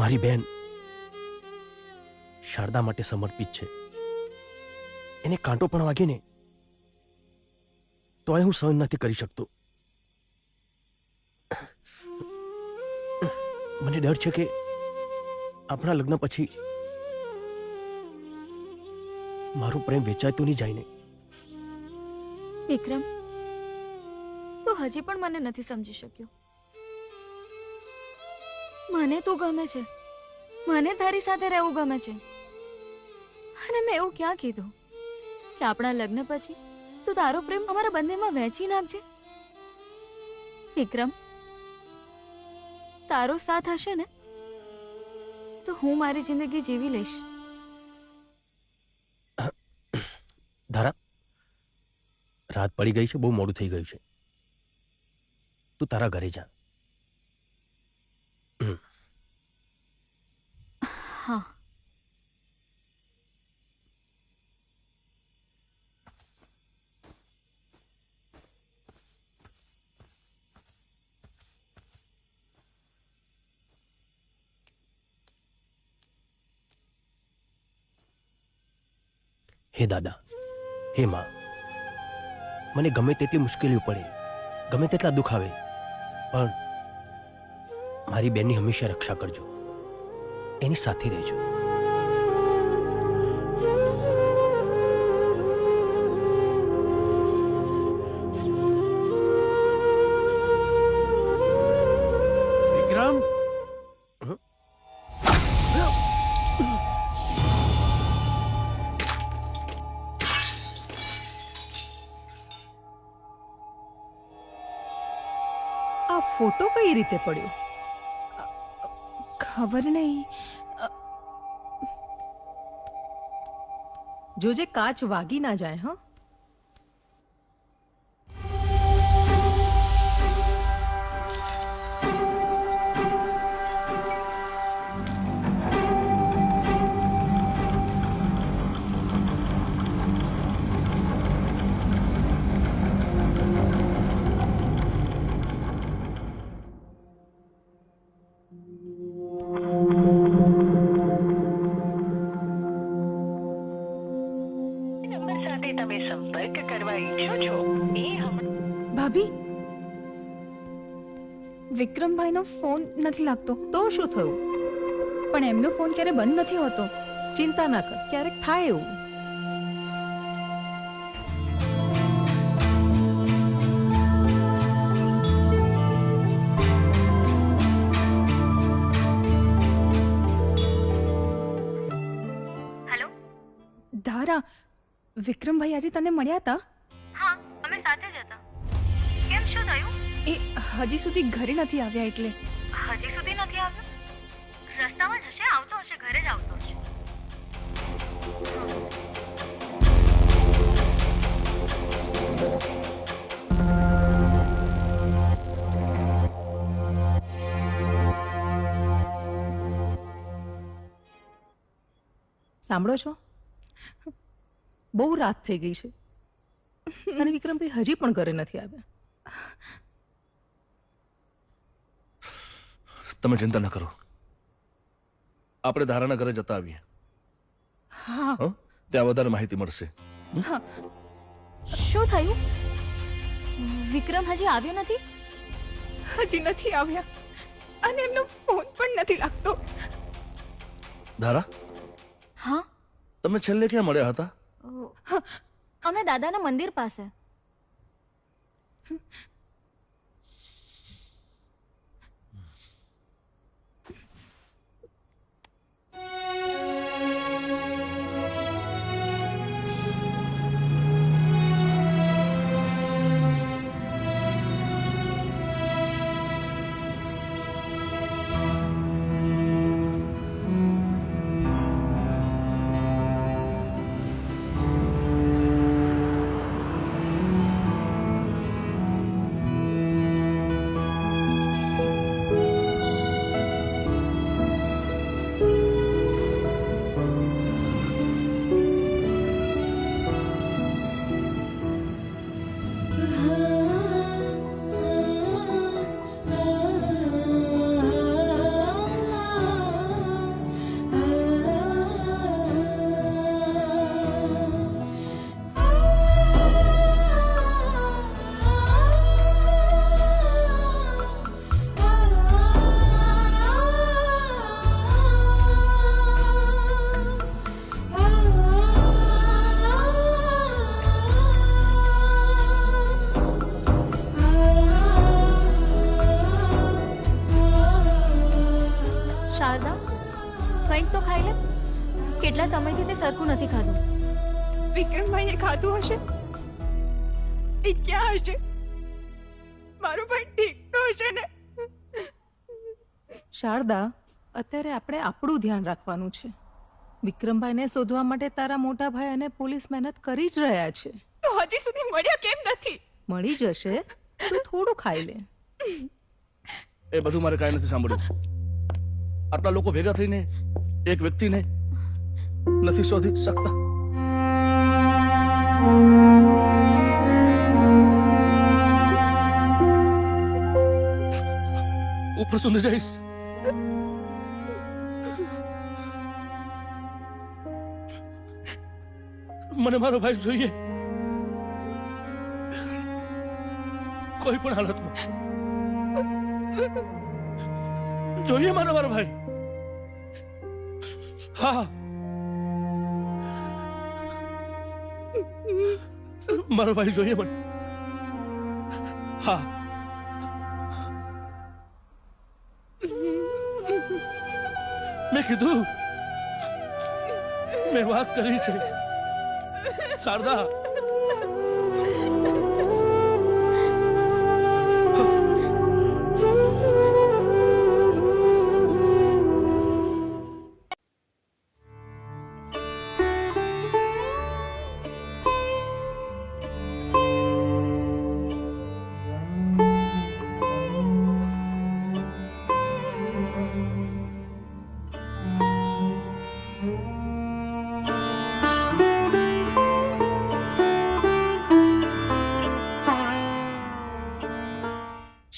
મારી બેન શારદા માટે સમર્પિત છે. એને કાંટો પણ વાગે ને તોય હું સહન નથી કરી શકતો. મને ડર છે કે આપણા લગ્ન પછી મારું પ્રેમ વેચાય તો નહીં જાય ને. વિક્રમ, તું હજી પણ મને નથી સમજી શક્યો. મને તું ગમે છે, મને તારી સાથે રહેવું ગમે છે, અને મેં એવું ક્યાં કીધું કે આપણા લગ્ન પછી તું તારો પ્રેમ અમારા બંનેમાં વહેંચી નાખજે. વિક્રમ, તારો સાથ હશે ને તો હું મારી જિંદગી જીવી લઈશ. ધારા, રાત પડી ગઈ છે, બહુ મોડું થઈ ગયું છે. તું તારા ઘરે જા. હા. હે દાદા, હે માં, મને ગમે તેટલી મુશ્કેલીઓ પડે, ગમે તેટલા દુઃખ આવે, પણ મારી બેનની હંમેશા રક્ષા કરજો, એની સાથે રહેજો. વિક્રમ, આ ફોટો કઈ રીતે પડ્યો? ખબર નહીં. જોજે કાચ વાગી ના જાય. હા, ભાભી, વિક્રમભાઈનો ફોન નથી લાગતો. તો શું થયું? પણ એમનો ફોન ક્યારે બંધ નથી હોતો. ચિંતા ના કર, ક્યારેક થાય એવું. ધારા, વિક્રમભાઈ આજે તને મળ્યા હતા? હા, અમે સાથે જ હતા. કેમ, શું થયું? એ હજી સુધી ઘરે નથી આવ્યા. એટલે હજી સુધી નથી આવ્યો? રસ્તામાં જ હશે, આવતો હશે, ઘરે જ આવતો હશે. સાંભળો છો? બહુ રાત થઈ ગઈ છે અને વિક્રમભાઈ હજી પણ ઘરે નથી આવ્યા. તમે ચિંતા ન કરો, આપણે ધારાના ઘરે જતા આવીએ. હા, ત્યાં વધારે માહિતી મળશે. શું થયું? વિક્રમ હજી આવ્યો નથી? હજી નથી આવ્યા અને એમનો ફોન પણ નથી લાગતો. ધારા, હા, તમે છેલ્લે ક્યાં મળ્યા હતા? અમે દાદાના મંદિર પાસે. કંઈક તો ખાઈ લે. કેટલા સમયથી તે સરખું નથી ખાધું. વિક્રમભાઈએ ખાધું હશે. એ ક્યાં હશે? મારો ભાઈ ઠીક તો હશે ને? શારદા, અત્યારે આપણે આપણું ધ્યાન રાખવાનું છે. વિક્રમભાઈને શોધવા માટે તારા મોટા ભાઈ અને પોલીસ મહેનત કરી જ રહ્યા છે. તો હજી સુધી મળ્યા કેમ નથી? મળી જશે, તું થોડું ખાઈ લે. એ બધું મારે કાંઈ નથી સાંભળ્યું. આટલા લોકો ભેગા થઈને એક વ્યક્તિને નથી શોધી શકતા. ઉપર સુધી જઈશ. મને મારો ભાઈ જોઈએ, કોઈ પણ હાલતમાં જોઈએ મારો ભાઈ. હા, મારો ભાઈ જોઈએ મને. હા, મેં કીધું, મેં વાત કરી છે શારદા.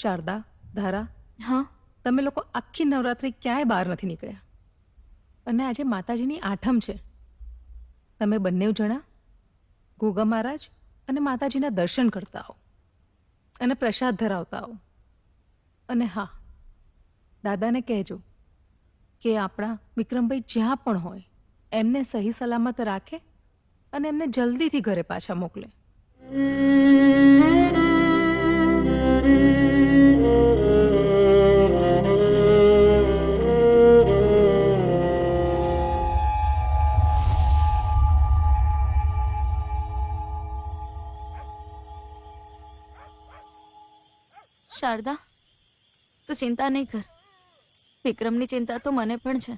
શારદા, ધારા, હા, તમે લોકો આખી નવરાત્રી ક્યાંય બહાર નથી નીકળ્યા. અને આજે માતાજીની આઠમ છે. તમે બંને જણા ગોગા મહારાજ અને માતાજીના દર્શન કરતા આવો અને પ્રસાદ ધરાવતા આવો. અને હા, દાદાને કહેજો કે આપણા વિક્રમભાઈ જ્યાં પણ હોય એમને સહી સલામત રાખે અને એમને જલ્દીથી ઘરે પાછા મોકલે. શારદા, તું ચિંતા નહીં કર. વિક્રમની ચિંતા તો મને પણ છે.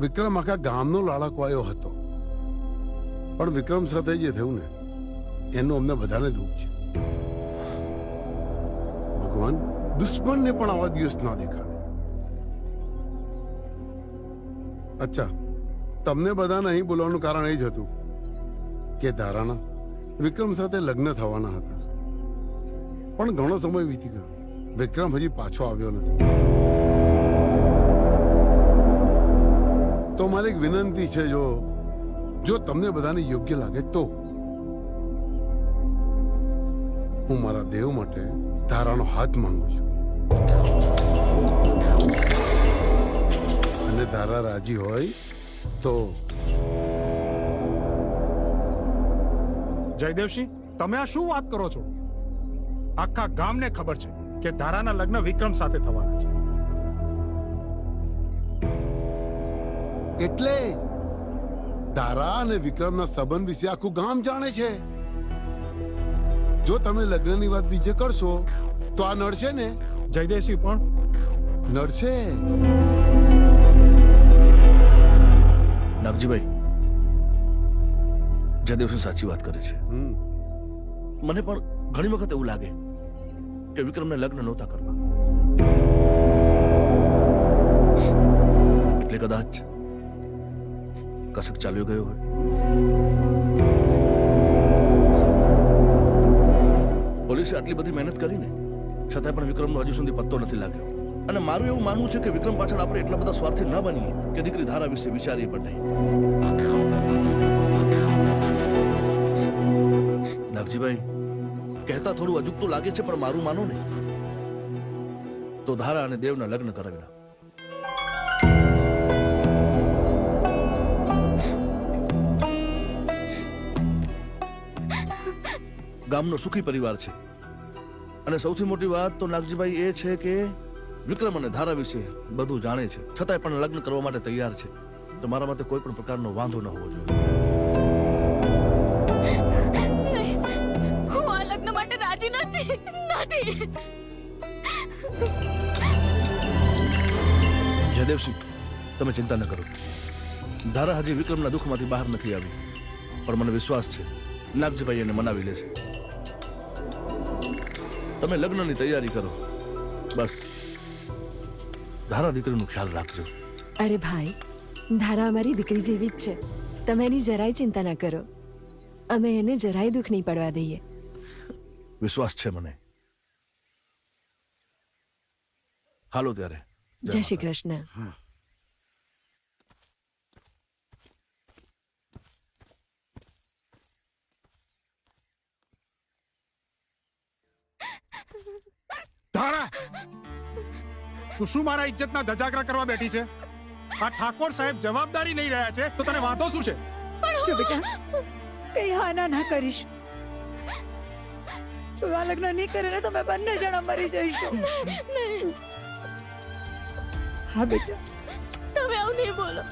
વિક્રમ આખા ગામનો લાડકવાયો હતો, પણ વિક્રમ સાથે જે થયું ને એનું અમને બધાને દુઃખ છે. ભગવાન દુશ્મનને પણ આવા દિવસ ના દેખાડે. અચ્છા, તમને બધાને અહીં બોલાવવાનું કારણ એ જ હતું કે ધારાના વિક્રમ સાથે લગ્ન થવાના હતા, પણ ઘણો સમય વીતી ગયો, વિક્રમ હજી પાછો આવ્યો નથી. તો મારી એક વિનંતી છે, જો તમને બધાને યોગ્ય લાગે તો હું મારા દેવ માટે ધારાનો હાથ માંગુ છું, અને ધારા રાજી હોય તો. જયદેવસિંહ, તમે આ શું વાત કરો છો? આખા ગામને ખબર છે કે ધારાના લગ્ન વિક્રમ સાથે થવાના છે. એટલે જ ધારા અને વિક્રમના સંબંધ વિશે આખું ગામ જાણે છે. જો તમે લગ્નની વાત બીજે કરશો તો આ નડશે ને. જયદેવસિંહ પણ નડશે. નાગજીભાઈ, જયદેવસિંહ સાચી વાત કરે છે. મને પણ ઘણી વખત એવું લાગે કે વિક્રમને લગ્ન નહોતા કરવા, એટલે કદાચ કસક ચાલ્યો ગયો હોય. પોલીસે આટલી બધી મહેનત કરીને છતાંય પણ વિક્રમનો હજુ સુધી પત્તો નથી લાગ્યો. અને મારું એવું માનવું છે કે વિક્રમ પાછળ આપણે એટલા બધા સ્વાર્થી ન બનીએ કે દીકરી ધારા વિશે વિચારીએ પણ નહીં. નાગજીભાઈ, કહેતા થોડું અજુગતું લાગે છે, પણ મારું માનો ને તો ધારા અને દેવના લગ્ન કરાવી નાખો. ગામનો સુખી પરિવાર છે, અને સૌથી મોટી વાત તો નાગજીભાઈ એ છે કે વિક્રમ અને ધારા વિશે બધું જાણે છે, છતાંય પણ લગ્ન કરવા માટે તૈયાર છે. તો મારા માટે કોઈ પણ પ્રકારનો વાંધો ન હોવો જોઈએ. હું આ લગ્ન માટે રાજી નથી. જયદેવસિંહ, તમે ચિંતા ન કરો. ધારા હજી વિક્રમના દુઃખમાંથી બહાર નથી આવી, પણ મને વિશ્વાસ છે નાગજીભાઈ એને મનાવી લેશે. તમે લગ્નની તૈયારી કરો, બસ ધારા દીકરીનું ખ્યાલ રાખજો. અરે ભાઈ, ધારા અમારી દીકરી જેવી જ છે, તમે એની જરાય ચિંતા ના કરો. અમે એને જરાય દુઃખ નહીં પડવા દઈએ. વિશ્વાસ છે મને. હાલો ત્યારે. જય શ્રી કૃષ્ણ. ધારા, તું શું મારા ઇજ્જતના ધજાગરા કરવા બેઠી છે? આ ઠાકોર સાહેબ જવાબદારી લઈ રહ્યા છે તો તને વાંધો શું છે? જો બેટા, કઈ હાના ના કરીશ. તું આ લગ્ન નહીં કરે ને તો અમે બંને જણા મરી જઈશું. હા બેટા, તમે આવું નહીં બોલો.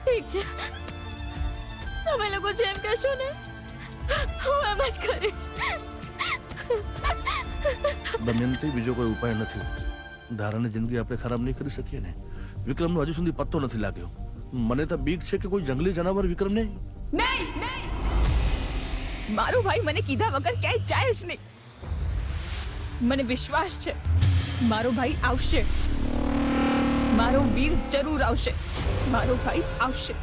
ઠીક છે, તમે લોકો જેમ કહેશો ને હું એમ જ કરીશ. દમયંતી, બીજો કોઈ ઉપાય નથી. ધારાની જિંદગી આપણે ખરાબ નહીં કરી શકીએ ને. વિક્રમનો હજુ સુધી પત્તો નથી લાગ્યો. મને તો બીક છે કે કોઈ જંગલી જનાવર વિક્રમને. નહીં, મારો ભાઈ મને કીધા વગર ક્યાંય જાય જ નહીં. મને વિશ્વાસ છે મારો ભાઈ આવશે. મારો વીર જરૂર આવશે. મારો ભાઈ આવશે.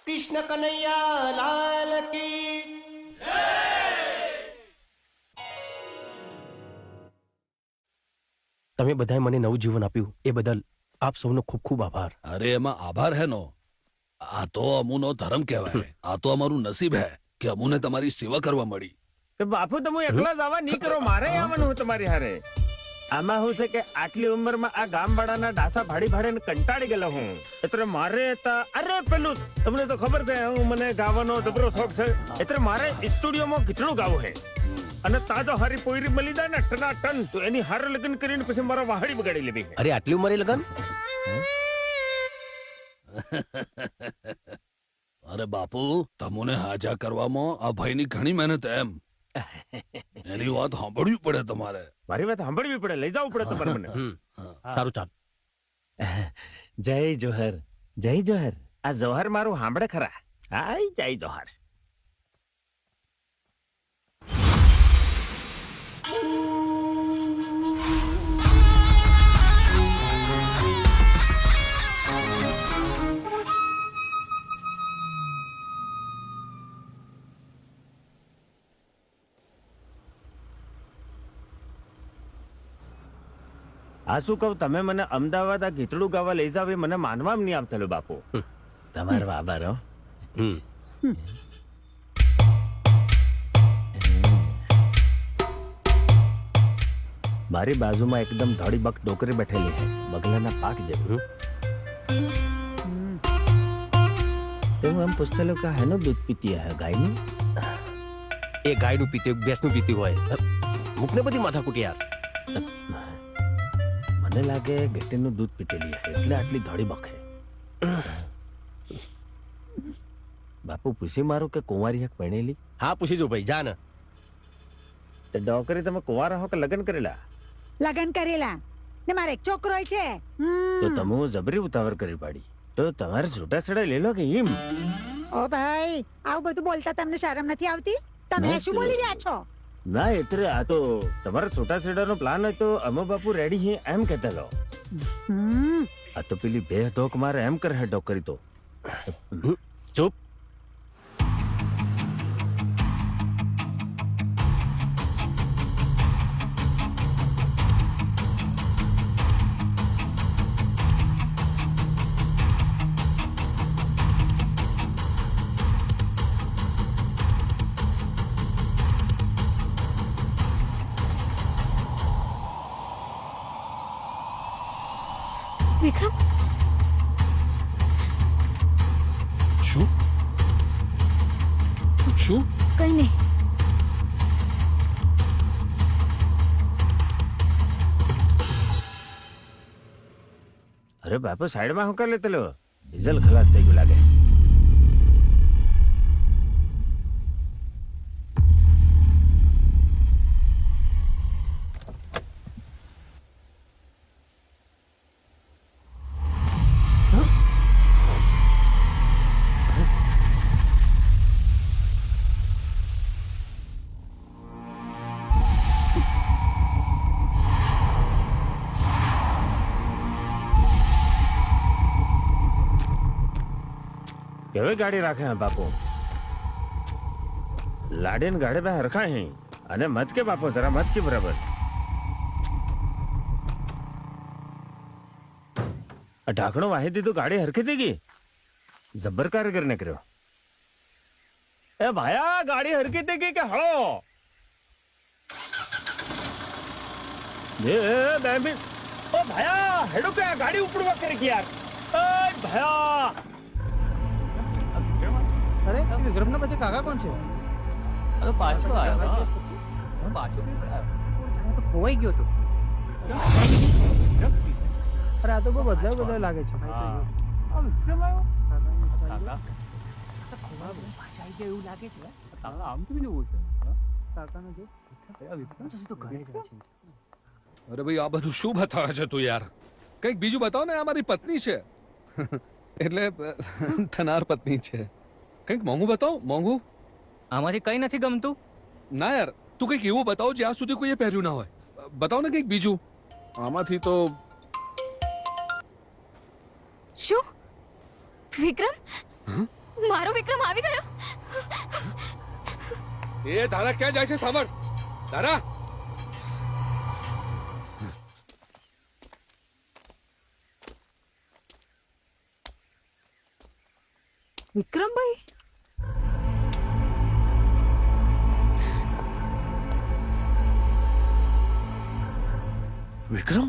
કૃષ્ણ કનૈયા લાલ કી. તમે બધાએ મને નવું જીવન આપ્યું એ બદલ આપ સૌનો ખૂબ ખૂબ આભાર. અરે એમાં આભાર હેનો, આ તો અમુનો ધર્મ કહેવાય. આ તો અમારું નસીબ હે કે અમુને તમારી સેવા કરવા મળી. બાપુ, તમે એકલા જ આવા નહીં કરો, મારે આવવાનું તમારી હારે. આમાં શું છે કે આટલી ઉંમરમાં આ ગામવાળાના ડાસા ભાડી ભાડીને કંટાળી ગયેલો હું. એટલે મારે અરે પેલું તમને તો ખબર છે મને ગાવાનો જબરો શોખ છે. એટલે મારે સ્ટુડિયોમાં કેટલું ગાવું છે. અને તાજો હારી પોયરી મળી જાય ને ટના ટન, તો એની હારે લગ્ન કરીને પછી મારા વાહડી બગાડી લેવી. અરે આટલી ઉંમરે લગન? અરે બાપુ, તમોને હાજા કરવામાં આ ભાઈની ઘણી મહેનત એમ. એની વાત સાંભળવી પડે તમારે. મારી વાત સાંભળવી પડે, લઈ જવું પડે તમારે મને. સારું ચાલ. જય જોહર, જય જોહર. આ જોહર મારું સાંભળે ખરા? હાય જય જોહર. આ શું કહું, તમે મને અમદાવાદ આ ગીતડું ગાવા લઈ જાવ એ મને માનવામાં નહીં આવતેલો બાપુ. તમારો આભાર હો. મારી બાજુમાં એકદમ ધોળી બક ડોકરી બેઠેલી છે, બગલાના પાક જેવું. તો હું એમ પૂછતેલો કે હેનું દૂધ પીતી હે, ગાયનું? એ ગાયનું પીતી ભેંસનું પીતી હોય, મૂકને બધી માથાકૂટ યાર. મને લાગે ગેટીનું દૂધ પીતેલી હે એટલે આટલી ધોળી બકે. બાપુ પૂછી મારું કે કુંવારી હક ભણેલી? હા પૂછી જો ભાઈ, જા ને. તો ડોકરી તમે કુંવારા હો કે લગ્ન કરેલા? લગન કરેલા ને મારે એક છોકરો છે. તો તમે જબરી ઉતાવળ કરી પાડી. તો તમારે છૂટાછેડા લઈ લો કે એમ? ઓ ભાઈ, આવું બધું બોલતા તમને શરમ નથી આવતી? તમે શું બોલી રહ્યા છો? ના એટલે આ તો તમારા છૂટાછેડાનો પ્લાન હોય તો અમે બાપુ રેડી હી એમ કહેતા લો. આ તો પેલી બે ધોક મારે એમ કરે ડોકરી તો. ચૂપ. વિક્રમ, શું શું? કઈ નહીં. અરે બાપુ સાઈડમાં હું કરી લેતેલો, ડીઝલ ખલાસ થઈ ગયું લાગે. કેવી ગાડી રાખે હે બાપુ? લાડીને ગાડી બે હરખા હે અને મત કે બાપુ, જરા મત કે બરાબર. આ ઢાંકણું વાહી દીધું, ગાડી હરખી થઈ ગઈ. જબ્બર કારીગર ને કર્યો. એ ભાયા, ગાડી હરખી થઈ ગઈ કે હળો? એ બે મિનિટ. ઓ ભાયા, હેડો કે આ ગાડી ઉપડવા કરી યાર. એ ભાયા, અરે વિક્રમ ના પછી કાકા કોણ છે? અરે પાછો આવ્યો. પાછો તો ખોવાઈ ગયો તો. અરે આ તો બહુ બદલાવ લાગે છે. આ વિક્રમ આવ્યો? કાકા પાછા આવી ગયો એવું લાગે છે. કાકા આમ કેમ નહીં હોય? કાકાનો જો વિક્રમ તો ઘરે જાય છે. અરે ભાઈ આ બધું શું બતાવે છે તું યાર? કંઈક બીજું બતાવ ને. આ મારી પત્ની છે. એટલે થનાર પત્ની છે. કંઈક મોંઘું બતાવો, મોંઘું. આમાંથી કઈ નથી ગમતું. ના યાર, તું કંઈક એવું બતાવો જ્યાં સુધી કોઈએ પહેર્યું ના હોય. બતાવો ને કંઈક બીજું. આમાંથી તો શું? વિક્રમ? મારો વિક્રમ આવી ગયો? એ તારા ક્યાં જાય છે? સાંભળ તારા. વિક્રમભાઈ, વિક્રમ?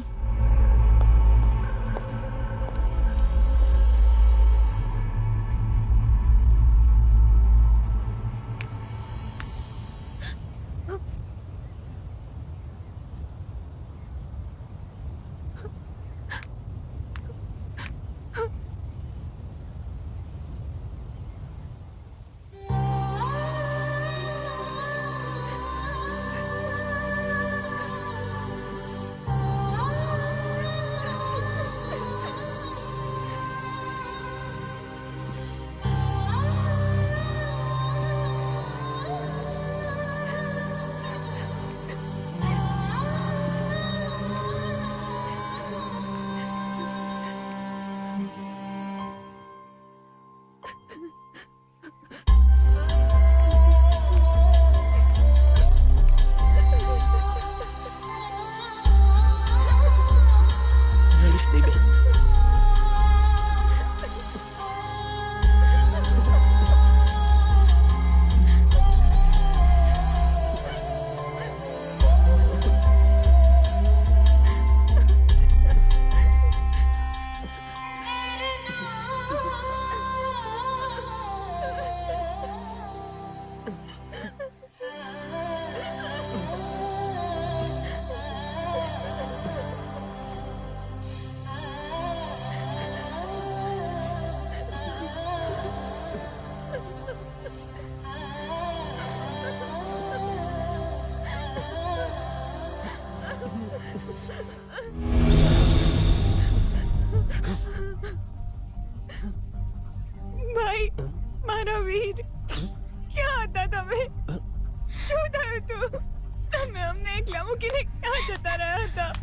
મૂકીને ક્યાં જતા રહ્યા હતા?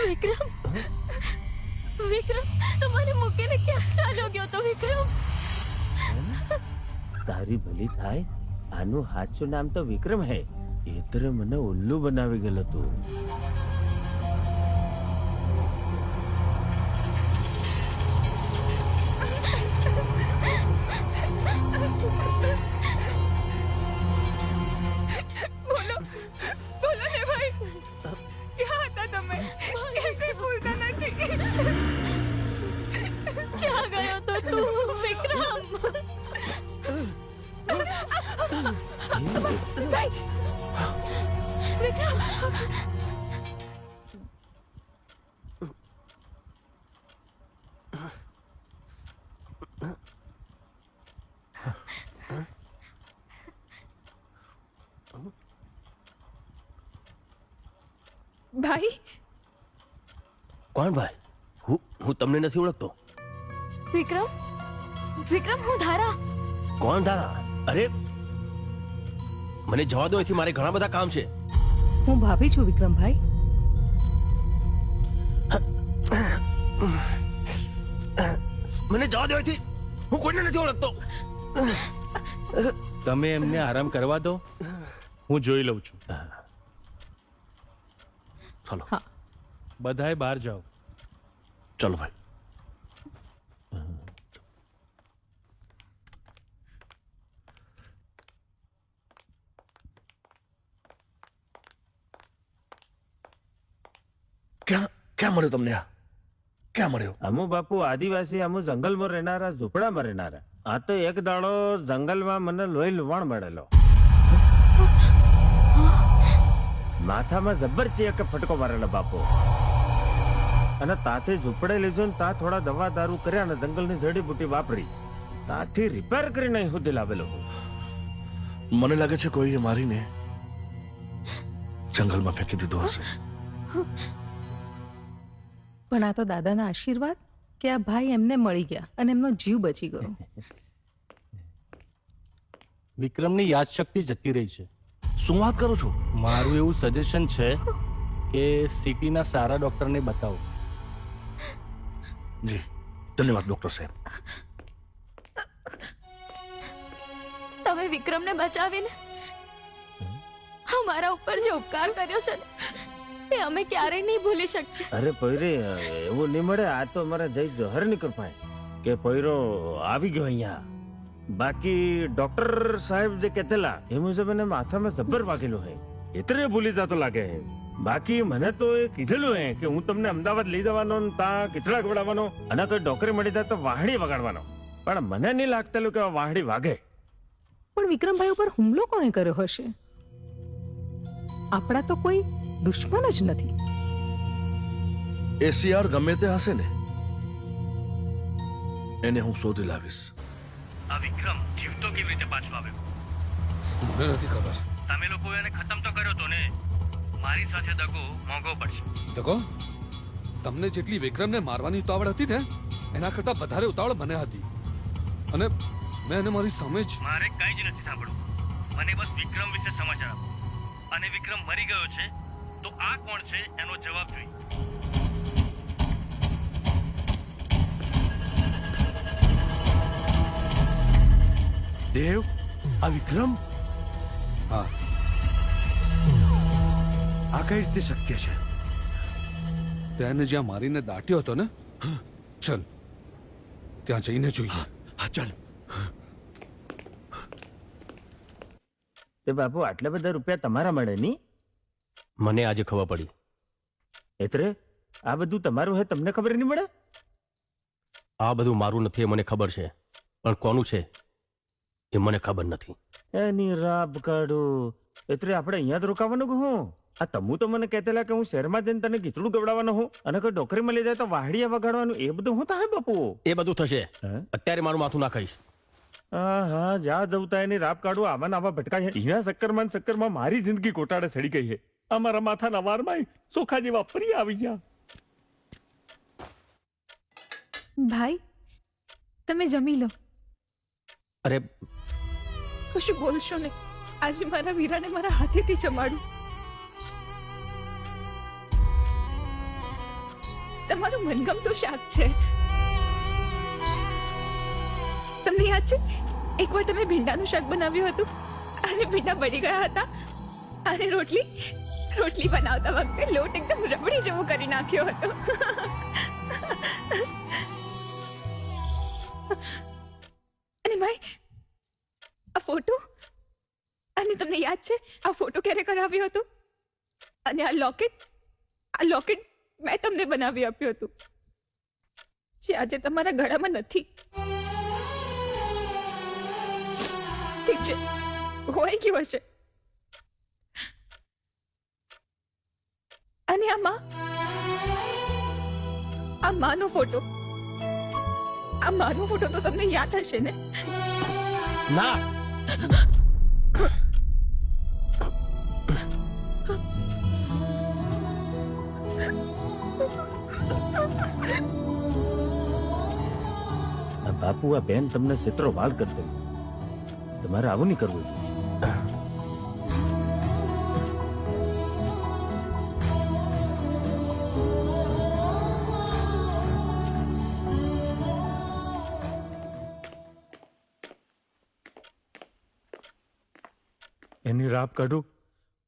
વિક્રમ વિક્રમ તું મને મૂકીને ક્યાં ચાલ્યો ગયો તો વિક્રમ? તારી ભલી થાય, આનું સાચું નામ તો વિક્રમ હે. એતરે મને ઉલ્લુ બનાવી ગયેલો તું. બોલો બોલો ને ભાઈ, ક્યાં હતા તમે? કેમ કઈ ભૂલતા નથી? ક્યાં ગયો તો તું વિક્રમ? વિક્રમ ભાઈ કોણ ભાઈ? હું તમને નથી ઓળખતો. વિક્રમ વિક્રમ હું ધારા. કોણ ધારા? અરે મને જવા દો, એથી મારે ઘણા બધા કામ છે. હું ભાભી છું વિક્રમભાઈ. મને જવા દો એથી, હું કોઈને નથી ઓળખતો. તમે એમને આરામ કરવા દો, હું જોઈ લઉં છું. ચાલો બધાએ બહાર જાઓ. ચાલો ભાઈ. ક્યાં મળ્યો તમને? આ ક્યાં મળ્યો? અમુ બાપુ આદિવાસી, અમુ જંગલમાં રહેનારા, ઝૂંપડામાં રહેનારા. આ તો એક દાડો જંગલમાં મને લોહી લુવાણ મળેલો. માથામાં જબરચી એક ફટકો મારેલો બાપુ. અને તાથી ઝૂંપડે લીધો ને તા થોડા દવા દારૂ કર્યા ને જંગલની જડીબુટી વાપરી તાથી રિપેર કરીને અહીં સુધી લાવેલો. મને લાગે છે કોઈએ મારીને જંગલમાં ફેંકી દીધો હશે. પણ આ તો દાદાના આશીર્વાદ કે આ ભાઈ એમને મળી ગયા અને એમનો જીવ બચી ગયો. વિક્રમની યાદશક્તિ જતી રહી છે. શું વાત કરો છો? મારું એવું સજેશન છે કે સિટીના સારા ડોક્ટરને બતાવો. જી ધન્યવાદ ડોક્ટર સાહેબ. તમે વિક્રમને બચાવીને અમારા ઉપર જે ઉપકાર કર્યો છે ને, એ અમે ક્યારેય નહીં ભૂલી શકીએ. અરે પૈરે એવું નહીં મળે. આ તો અમારા જય જોહર ની કૃપા કે પૈરો આવી ગયો અહીંયા. બાકી ડોક્ટર સાહેબ જે કહેતેલા એ મુજબ એને માથામાં જબ્બર વાગેલું હે. એટલે ભૂલી જતો લાગે હે. બાકી મને તો એ કીધેલું હે કે હું તમને અમદાવાદ લઈ જવાનો ને તા કેટલા ગવડાવવાનો અને કોઈ ડોકરી મળી જાય તો વાહડી વગાડવાનો. પણ મને નહીં લાગતેલું કે વાહડી વાગે. પણ વિક્રમભાઈ ઉપર હુમલો કોણે કર્યો હશે? આપણા તો કોઈ દુશ્મન જ નથી. એસીઆર ગમે તે હશે ને, એને હું શોધી લાવીશ. આ વિક્રમ જીવતો કેવી રીતે પાછો આવ્યો? મને નથી ખબર. તમે લોકો એને ખતમ તો કર્યો તો ને. મારી સાથે દગો મોંઘો પડશે. દગો? તમને જેટલી વિક્રમને મારવાની ઉતાવળ હતી ને, એના કરતા વધારે ઉતાવળ મને હતી. અને મેં એને મારી સામે જ. મારે કંઈ જ નથી સાંભળવું. મને બસ વિક્રમ વિશે સમાચાર આપો. અને વિક્રમ મરી ગયો છે તો આ કોણ છે એનો જવાબ જોઈએ. દેવ, આ વિક્રમ? હા. આ કઈ રીતે શક્ય છે? તેને જ્યાં મારીને દાટ્યો હતો ને, ચલ ત્યાં જઈને જોઈએ. હા ચાલ. તે બાપુ આટલા બધા રૂપિયા તમારા મળે ની? મને આજે ખબર પડી. એટલે આ બધું તમારું હે, તમને ખબર નહીં મળે? આ બધું મારું નથી એ મને ખબર છે, પણ કોનું છે એ મને ખબર નથી. એની રાબ કાઢું. એટલે આપણે અહીંયા જ રોકાવાનું કે હું? આ તમુ તો મને કહેતેલા કે હું શહેરમાં જઈને તને ગીતડું ગવડાવવાનો હું અને કોઈ ડોકરી મળી જાય તો વાહડિયા વગાડવાનું. એ બધું હું થાય બાપુ? એ બધું થશે. અત્યારે મારું માથું ના ખાઈશ. હા જા જવતા એની રાબ કાઢું. આવા આવા ભટકાય છે. એના ચક્કરમાં મારી જિંદગી કોટાડે સડી ગઈ છે. અમારા માથાના વારમાં સોખા જેવા ફરી આવી ગયા. ભાઈ તમે જમી લો. અરે કશું બોલશો નહીં. આજે મારા વીરાને મારા હાથેથી જમાડું. તમારું મનગમતું શાક છે. તમને યાદ છે એકવાર તમે ભીંડાનું શાક બનાવ્યું હતું અને ભીંડા બળી ગયા હતા અને રોટલી બનાવતા વખતે લોટ એકદમ રબડી જેવો કરી નાખ્યો હતો. અને ભાઈ આ ફોટો, અને તમને યાદ છે આ ફોટો ક્યારે કરાવ્યો હતો? અને આ લોકેટ મેં તમને બનાવી આપ્યું હતું, જે આજે તમારા ગળામાં નથી. ઠીક છે, હોય ગયું હશે. અને આ માનો ફોટો તો તમને યાદ હશે ને? ના, બાપુ આ બેન તમને ક્ષેત્રો વાલ કરી દે. તમારે આવું નહીં કરવું છે. એની રાપ કાઢું.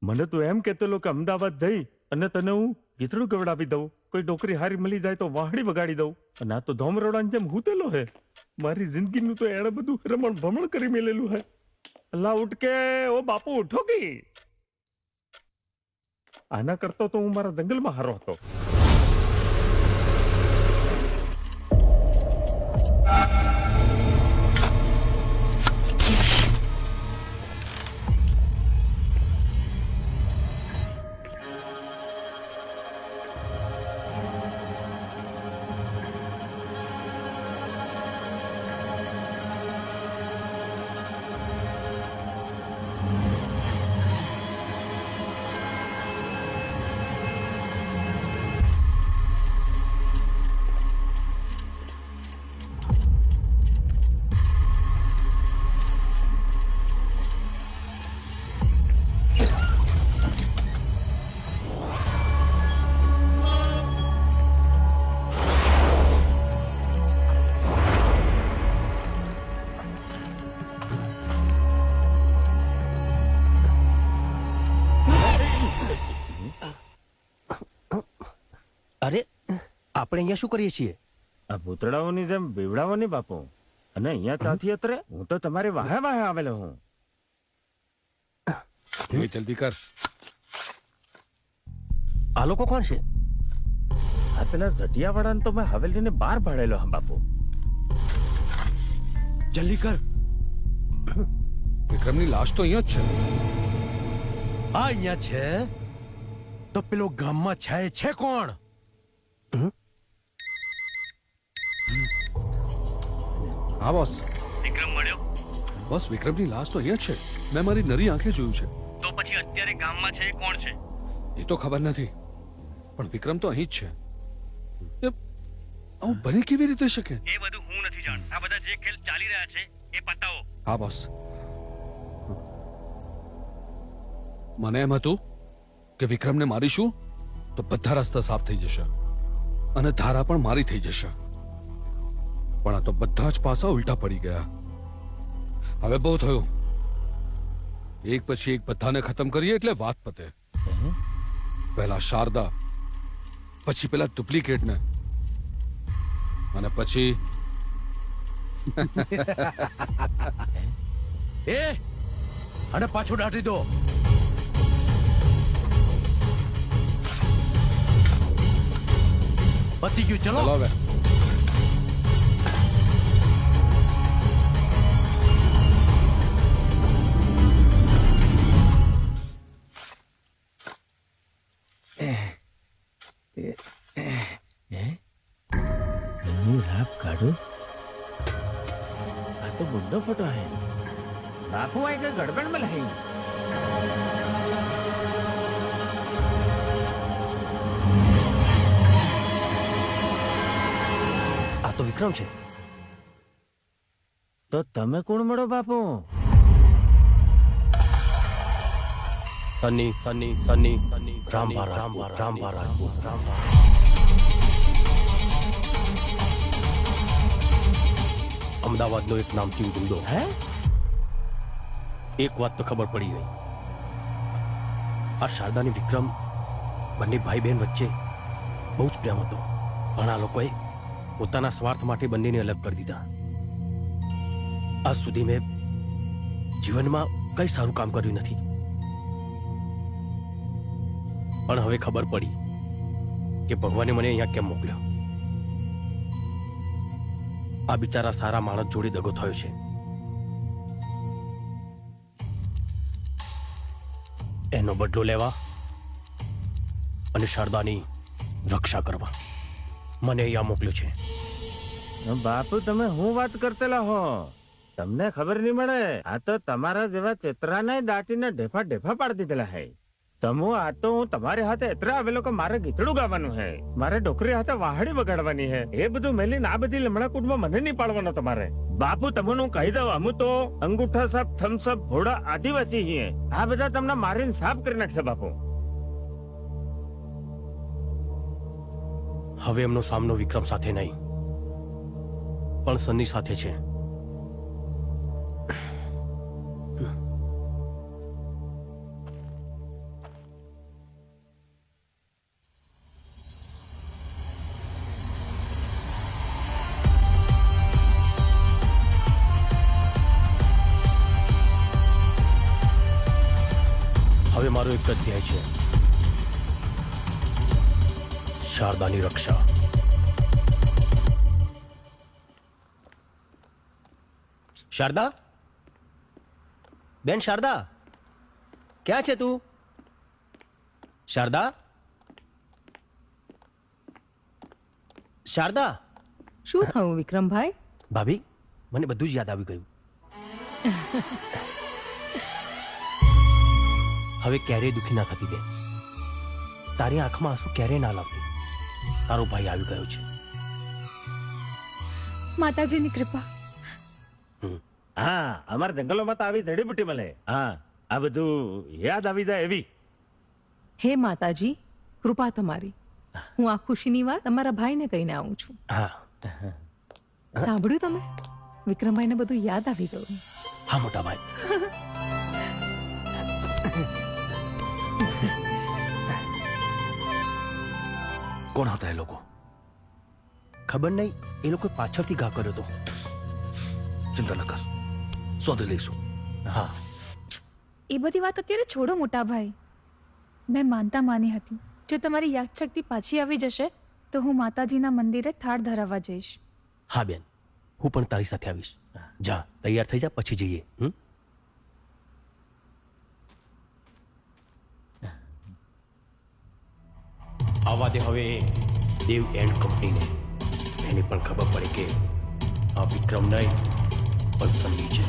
મને તો એમ કહેતો કે અમદાવાદ જઈ અને તને હું ગીતડું ગવડાવી દઉં, કોઈ નોકરી હારી મળી જાય તો વાહડી વગાડી દઉં. અને આ તો ધોમરોડાની જેમ હૂતેલો હે. મારી જિંદગીનું તો એણે બધું રમણ ભમણ કરી મેલેલું હે. અલ્લાહ ઉઠ કે ઓ બાપુ ઉઠો કે. આના કરતો તો હું મારા જંગલમાં હારો હતો. અરે આપણે અહીંયા શું કરીએ છીએ? આ ભૂતડાઓની જેમ બીવડાવોની બાપુ. અને અહીંયા ચાથી અત્રે હું તો તમારી વાહે વાહે આવેલો હું. જલ્દી કર. આ લોકો કોણ છે? આ પેલા ઝટિયાવાળાને તો મેં હવેલીને બહાર ભાડેલો હા બાપુ. જલ્દી કર. વિક્રમની લાશ તો અહીંયા જ છે. આ અહીંયા છે તો પેલો ગામમાં છે કોણ? હા બોસ. વિક્રમ મળ્યો? બોસ વિક્રમની લાશ તો અહીંયા છે. મેં મારી નરી આંખે જોયું છે. તો પછી અત્યારે ગામમાં છે એ કોણ છે? એ તો ખબર નથી, પણ વિક્રમ તો અહીં જ છે. આવું બની કેવી રીતે શકે? એ બધું હું નથી જાણ. આ બધા જે ખેલ ચાલી રહ્યા છે એ પતાવો. હા બોસ. મને એમ હતું કે વિક્રમને મારીશું તો બધા રસ્તા સાફ થઈ જશે અને ધારા પણ મારી થઈ જશે, પણ આ તો બધા જ પાસા ઉલટા પડી ગયા. હવે બહુ થયું. એક પછી એક બધાને ખતમ કરીએ એટલે વાત પતે. પહેલા શારદા, પછી પેલા ડુપ્લિકેટને, અને પછી એ અને પાછું દાટી દો. પતી ગયું, ચલો હવે. એની રાપ કાઢો. આ તો ગુંડો ફોટો હે. બાપુ આય કે ગડબડ में લહી. આ તો વિક્રમ છે. તો તમે કોણ મળો બાપુ? સની રામભા રાજપૂત અમદાવાદનો એક નામચીન ગુંડો. એક વાત તો ખબર પડી ગઈ. આ શારદા અને વિક્રમ બંને ભાઈ બહેન વચ્ચે બહુ જ પ્રેમ હતો, પણ આ લોકોએ પોતાના સ્વાર્થ માટે બંનેને અલગ કરી દીધા. આજ સુધી મેં જીવનમાં કઈ સારું કામ કર્યું નથી, પણ હવે ખબર પડી કે ભગવાને મને અહીંયા કેમ મોકલ્યો. આ બિચારા સારા માણસ જોડે દગો થયો છે. એનો બદલો લેવા અને શારદાની રક્ષા કરવા મને અહીંયા મોકલ્યો છે. બાપુ તમે હું વાત કરતેલા હો, તમને ખબર નહીં મળે. આ તો તમારા જેવા ચેતરાને દાટીને ઢેફા ઢેફા પાડી દીધેલા હે. તમો આ તો હું તમારી હાથે એતરા આવેલો કે મારે ગીતડું ગાવાનું હે, મારે ડોકરી હાથે વાહડી વગાડવાની હે. એ બધું મેલીને આ બધી લમણા કૂટમાં મને નહીં પાડવાનો તમારે. બાપુ તમને હું કહી દઉં, અમુ તો અંગૂઠા સાપ થમ્સઅપ ભોળા આદિવાસી હી. આ બધા તમને મારીને સાફ કરી નાખશે બાપુ. હવે એમનો સામનો વિક્રમ સાથે નહીં પણ સની સાથે છે. હવે મારો એક જ ધ્યેય છે, શારદાની રક્ષા. શારદા, બેન શારદા, ક્યાં છે તું? શારદા, શારદા. શું થયું વિક્રમભાઈ? ભાભી, મને બધું જ યાદ આવી ગયું. હવે ક્યારેય દુઃખી ના થતી બેન. તારી આંખમાં આંસુ ક્યારેય ના લાવતી. તારો ભાઈ આવી ગયો છે. માતાજીની કૃપા. હા, અમારા જંગલોમાં તો આવી જડીબુટ્ટી મળે. હા, આ બધું યાદ આવી જાય એવી. હે માતાજી, કૃપા તમારી. હું આ ખુશીની વાત અમારા ભાઈને કહીને આવું છું. હા, સાંભળ્યું તમે? વિક્રમભાઈને બધું યાદ આવી ગયું. હા મોટા ભાઈ. કોણ હતા એ લોકો? ખબર નહીં. એ લોકો પાછળથી ઘા કર્યો હતો. ચિંતા ન કર, શોધી લઈશું. હા, એ બધી વાત અત્યારે છોડો મોટા ભાઈ. મેં માનતા માની હતી, જો તમારી યાદશક્તિ પાછી આવી જશે તો હું માતાજીના મંદિરે થાળ ધરાવવા જઈશ. હા બેન, હું પણ તારી સાથે આવીશ. જા, તૈયાર થઈ જા, પછી જઈએ. આવા દે હવે દેવ એન્ડ કંપનીને. એને પણ ખબર પડે કે આ વિક્રમ નહીં પણ સની છે.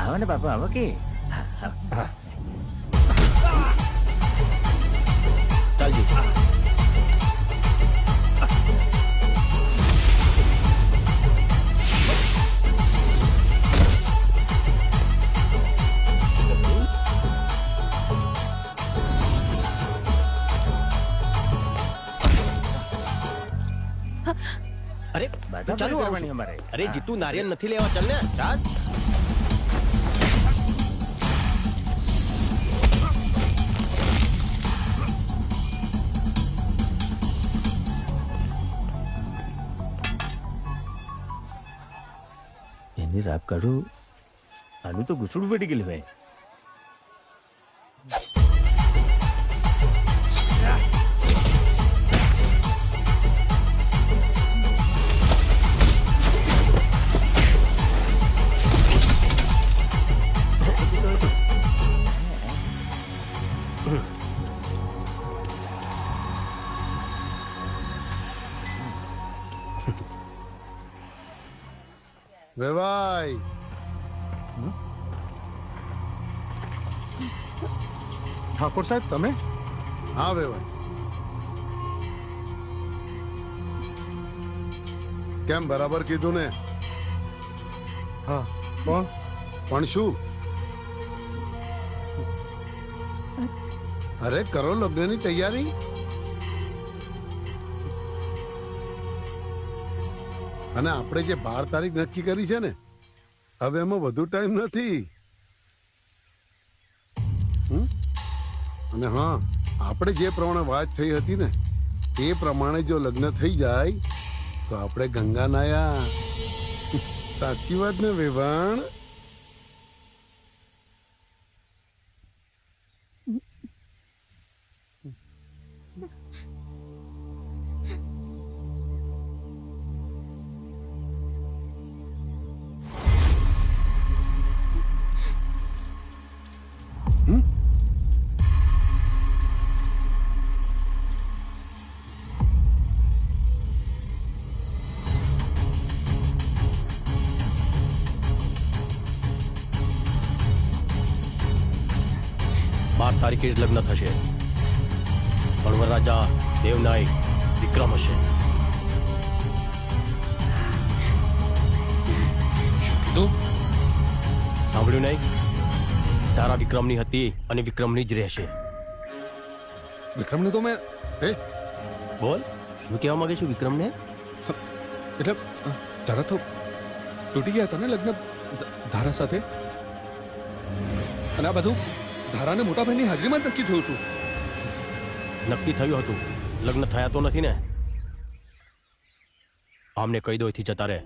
આવો ને બાપુ, આવો કે. ચાલજી. અરે ચાલો, અરે જીતુ નારિયેલ નથી લેવા, ચાલ ને. ચાલ. એની રાપ કાઢું, આનું તો ઘૂસડું પડી ગયેલું ભાઈ. વેવાઈ ઠાકોર સાહેબ તમે? હા વેવાઈ, કેમ બરાબર કીધું ને? હા કોણ? પણ શું? અરે કરો લગ્નની તૈયારી. અને આપણે જે 12 તારીખ નક્કી કરી છે ને, હવે એમાં વધુ ટાઈમ નથી. અને હા, આપણે જે પ્રમાણે વાત થઈ હતી ને એ પ્રમાણે જો લગ્ન થઈ જાય તો આપણે ગંગા નાયા. સાચી વાત ને વેવાણ? તારીખે જ લગ્ન થશે. પણ વરરાજા દેવનાયક વિક્રમ હશે. સાંભળ્યું નહીં? તારા વિક્રમની હતી અને વિક્રમની જ રહેશે. વિક્રમને તો મેં બોલ, શું કહેવા માંગે છે વિક્રમને? એટલે તારા તો તૂટી ગયા હતા ને લગ્ન ધારા સાથે, અને આ બધું ધારાને મોટા ભાઈની હાજરીમાં નક્કી થયું હતું. નક્કી થયું હતું, લગ્ન થયા તો નથી ને? આમને કહી દો એથી જતા રહે.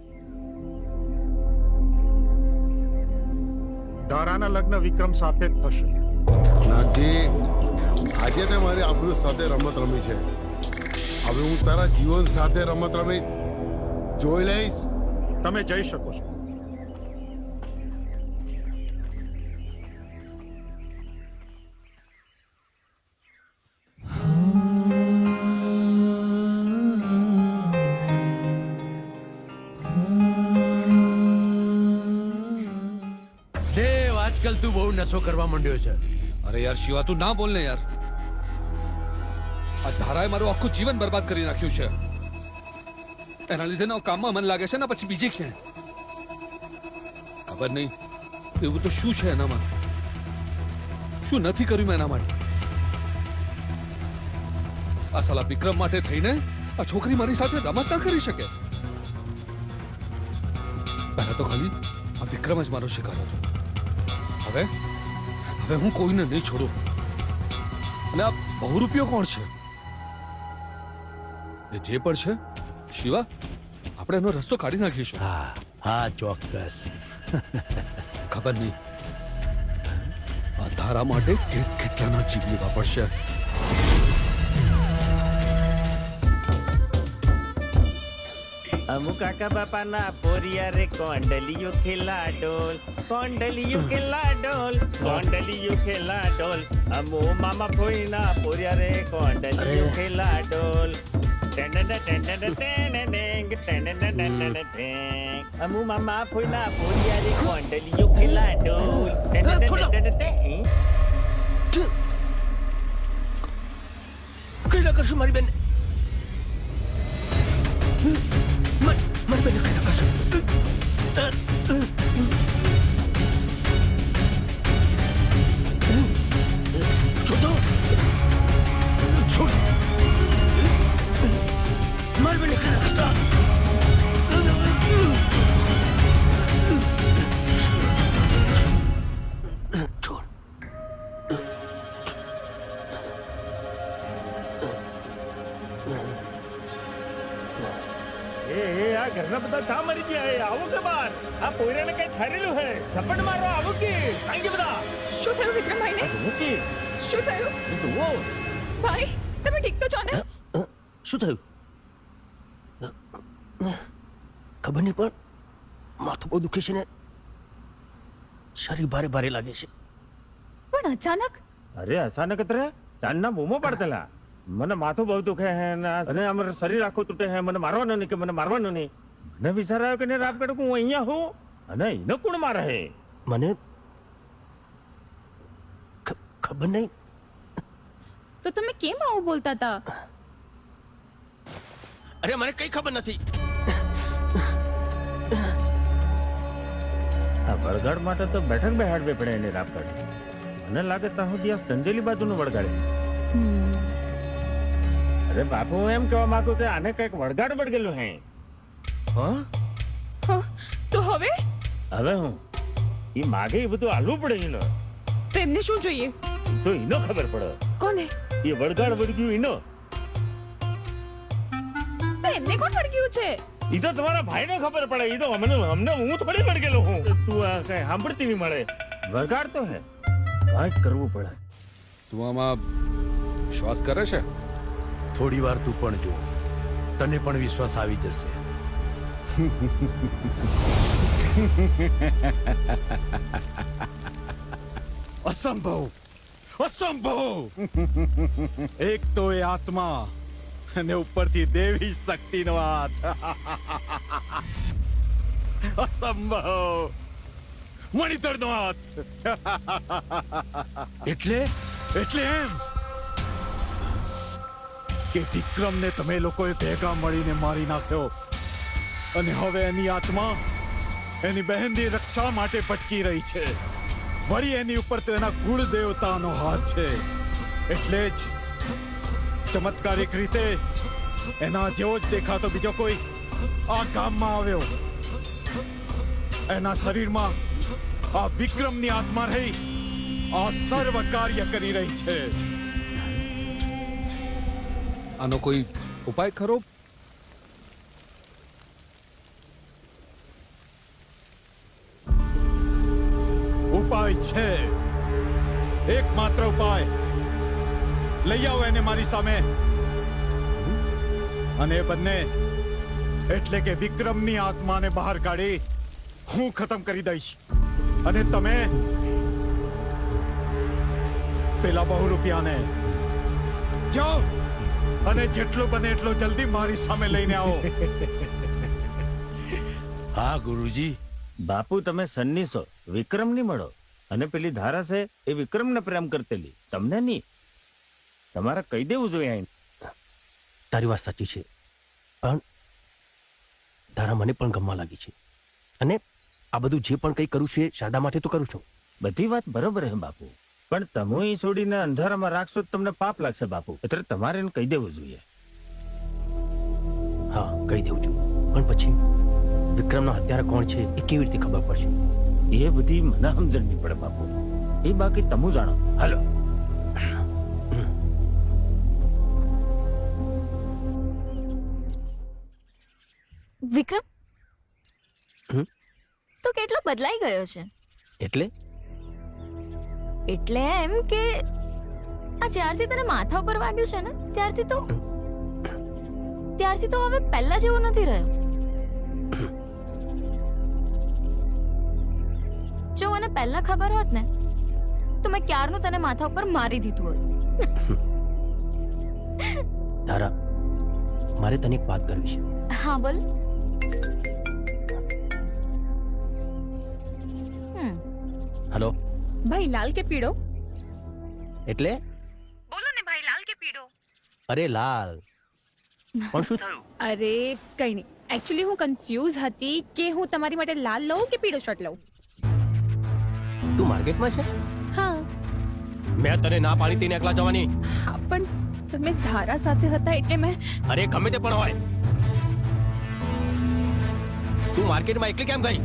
ધારાના લગ્ન વિક્રમ સાથે જ થશે. નાગજી, આજે તે મારી આબરૂ સાથે રમત રમી છે. હવે હું તારા જીવન સાથે રમત રમીશ. જોઈ લઈશ. તમે જઈ શકો છો. આજકાલ તું બહુ નશો કરવા માંડ્યો છે. અરે યાર શિવા, તું ના બોલ ને યાર. આ ધારાએ મારું આખું જીવન બરબાદ કરી નાખ્યું છે. એના લીધે ના કામમાં મન લાગે છે ને પછી બીજે ક્યાંય. ખબર નહીં એવું તો શું છે એનામાં, શું નથી કર્યું મેં એના માટે. આ સાલા વિક્રમ માટે થઈને આ છોકરી મારી સાથે રમત ના કરી શકે. પહેલા તો ખાલી આ વિક્રમ જ મારો શિકાર હતો. હવે હું કોઈને નહીં છોડું. અને આ બહુરૂપિયો કોણ છે? એ જે પણ છે શિવા, આપણે એનો રસ્તો કાઢી નાખીશું. હા ચોક્કસ. ખબર નહીં આ ધારા માટે કેટલાના જીવ લેવા પડશે. અમુ કાકા બાપાના પોરિયા રે કોંડલિયો ખેલા ડોલ, કોંડલિયો ખેલા ડોલ, કોંડલિયો ખેલા ડોલ. અમુ મામા ફોઈના પોરિયા રે કોંડલિયો ખેલા ડોલ. અમુ મામા ફોઈના પોરિયા રે કોંડલિયો ખેલા ડોલ. કઈ ના કરશું મારી બેન. મારી બેન કઈ ના કરશું. છોડો, છોડ. મારી બેન કઈ ના કરતા. ઘરના બધા ચા મરી ગયા. આવો કે બાર? આ પોયરાને કઈ થયેલું હે? ઝપટ મારો. આવો કે આઈ ગયા બધા. શું થયું વિક્રમભાઈને? શું થયું? જુઓ ભાઈ, તમે ઠીક તો છો ને? શું થયું? ખબર નહીં, પણ માથું બહુ દુખે છે ને શરીર ભારે ભારે લાગે છે. પણ અચાનક? અરે અચાનક જ રે ચાંદના બૂમો પડતેલા. મને માથું બહુ દુખે હે અને અમારું શરીર આખું તૂટે હે. મને મારવાનું નહીં કે મને મારવાનું નહીં. મને વિચાર આવ્યો કે રાત કાઢું હું અહીંયા હું અને એને કોણ મારે હે? મને ખબર નહીં. તો તમે કેમ આવું બોલતા હતા? અરે મને કઈ ખબર નથી. આ વળગાડ માટે તો બેઠક બેહાડવી પડે એને રાપડ. મને લાગે ત્યાં સુધી આ સંજેલી બાજુનું વળગાડે. અરે બાપુ હું એમ કહેવા માંગુ કે આને કઈક વળગાડ વળગેલું હે. તો હવે હું એ માગે એ બધું આલવું પડે એનો. તો એમને શું જોઈએ? તો એનો ખબર પડે. કોને? એ વળગાડ વળગ્યું એનો. તો એમને કોણ વળગ્યું છે? ઈ તો તમારા ભાઈને ખબર પડે. ઈ તો અમને હું થોડી વળગેલો હું. તું આ કઈ સાંભળતી નહીં મળે. વળગાડ તો હે કાંઈક કરવું પડે. તું આમાં વિશ્વાસ કરે છે? થોડી વાર તું પણ જો, તને પણ વિશ્વાસ આવી જશે. અસંભવ, અસંભવ! એક તો એ આત્મા અને ઉપરથી દેવી શક્તિનો હાથ. અસંભવ! મણિધરનો હાથ. એટલે એમ કે વિક્રમને તમે લોકોએ ભેગા મળીને મારી નાખ્યો અને હવે એની આત્મા એની બહેનની રક્ષા માટે ભટકી રહી છે. વળી એની ઉપર તો એના કુળ દેવતાનો હાથ છે. એટલે જ ચમત્કારિક રીતે એના જેવો જ દેખાતો બીજો કોઈ આ ગામમાં આવ્યો. એના શરીરમાં આ વિક્રમની આત્મા રહી આ સર્વ કાર્ય કરી રહી છે. આનો કોઈ ઉપાય ખરો? ઉપાય છે, એકમાત્ર ઉપાય. લઈ આવો એને મારી સામે. અને એ બંને એટલે કે વિક્રમની આત્માને બહાર કાઢી હું ખતમ કરી દઈશ. અને તમે પેલા બહુ રૂપિયાને જાઓ અને જેટલો બને એટલો જલ્દી મારી સામે લઈને આવો. હા ગુરુજી. બાપુ તમે સન્નીસો વિક્રમની મળો. અને પેલી ધારા છે એ વિક્રમને પ્રેમ કરતેલી, તમને નહીં. તમારે કહી દેવું જોઈએ. તારી વાત સાચી છે, પણ તારા મને પણ ગમવા લાગી છે. અને આ બધું જે પણ કંઈ કરું છું એ શારદા માટે તો કરું છું. બધી વાત બરોબર હે બાપુ, પણ તમે એ છોડીને અંધારામાં રાખશો તો તમને પાપ લાગશે બાપુ. એટલે તમારે એને કહી દેવું જોઈએ. હા, કહી દેવું છું. પણ પછી વિક્રમનો હત્યારા કોણ છે એ કેવી રીતે ખબર પડશે? એ બધી મને સમજણ નહીં પડે બાપુ. એ બાકી તમે જાણો. હાલો. વિક્રમ તો કેટલો બદલાઈ ગયો છે. એટલે એમ કે આ જ્યારથી તને માથા ઉપર વાગ્યું છે ને ત્યારથી તો હવે પહેલા જેવો નથી રહ્યો. જો મને પહેલા ખબર હોત ને તો મેં ક્યારનું તને માથા ઉપર મારી દીધું હોત. તારા, મારે તને એક વાત કરવી છે. હા બોલ. હેલો ભાઈ, લાલ કે પીળો? એટલે બોલો ને ભાઈ, લાલ કે પીળો? અરે લાલ. પણ શું થયું? અરે કઈ નહીં. એકચ્યુઅલી હું કન્ફ્યુઝ હતી કે હું તમારી માટે લાલ લઉં કે પીળો શર્ટ લઉં. તું માર્કેટમાં છે? હા. મેં તને ના પાડી હતી ને એકલા જવાની. હા, પણ તમે ધારા સાથે હતા એટલે મેં. અરે ગમે તે પણ હોય, તું માર્કેટમાં એકલી કેમ ગઈ?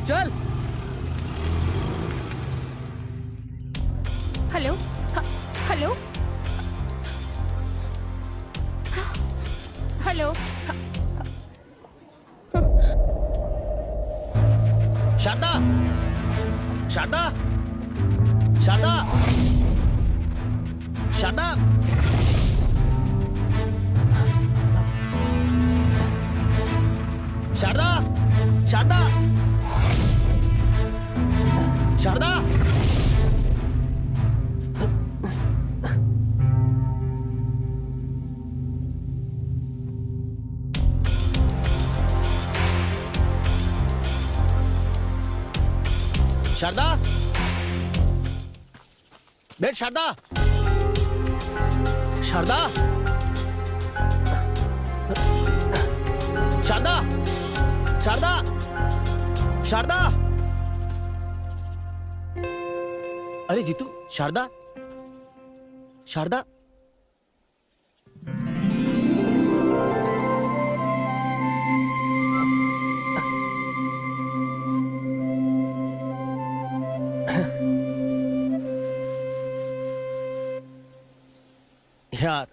ચલ. Hello, hello, hello. Sharda, Sharda, Sharda, Sharda. Sharda, Sharda, Sharda. Sharda ben, Sharda, Sharda, Sharda, Sharda, Sharda. અરે જીતુ, શારદા, શારદા. યાર,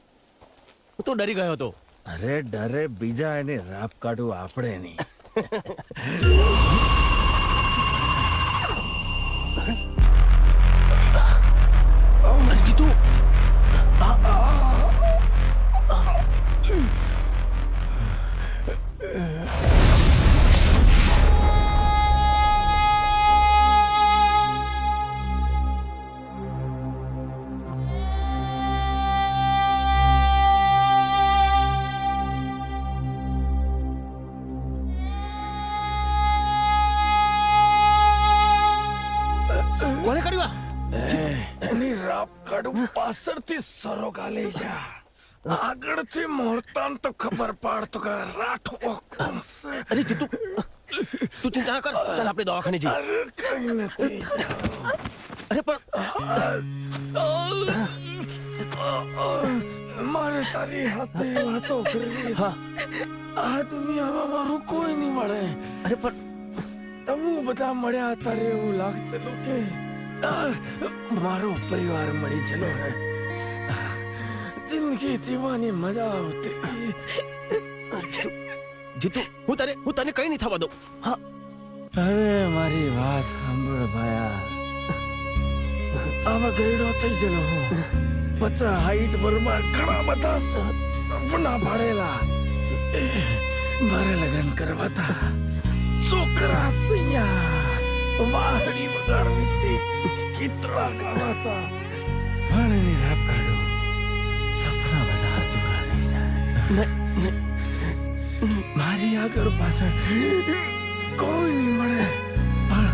હું તો ડરી ગયો હતો. અરે ડરે બીજા, એને રાપ કાઢવું આપણે નહીં. જીતુ, કોને કર્યું એની રાપ કાઢવું પાછળથી સરો ગાલી જા, આગળથી મોરતાન તો ખબર પાડતો કે રાઠો કોણ છે. અરે જીતુ, તું ચિંતા ના કર, ચાલ આપણે દવાખાને જઈએ. અરે કઈ નથી. અરે પણ મારે તારી હાથે વાતો કરવી. આ દુનિયામાં મારું કોઈ નહીં મળે. અરે પણ તમે બધા મળ્યા ત્યારે એવું લાગતું કે મારો પરિવાર મળી ચલો હે. જિંદગી જીવવાની મજા આવતી. જીતુ, હું તને કઈ નહીં થવા દઉં. હા, અરે મારી વાત સાંભળ ભાયા. આવા ગયડો થઈ ગયેલો હું. 50 હાઈટ બરમાં ઘણા બધા સપના પાડેલા. મારે લગ્ન કરવા તા, છોકરા સૈયા વાહડી વગાડવી હતી, કીતળા ગાવાતા. પણ એની રાપ કાઢો, સપના બધા અધૂરા રહી જાય. મારી આગળ પાછળ કોઈ નહીં મળે, પણ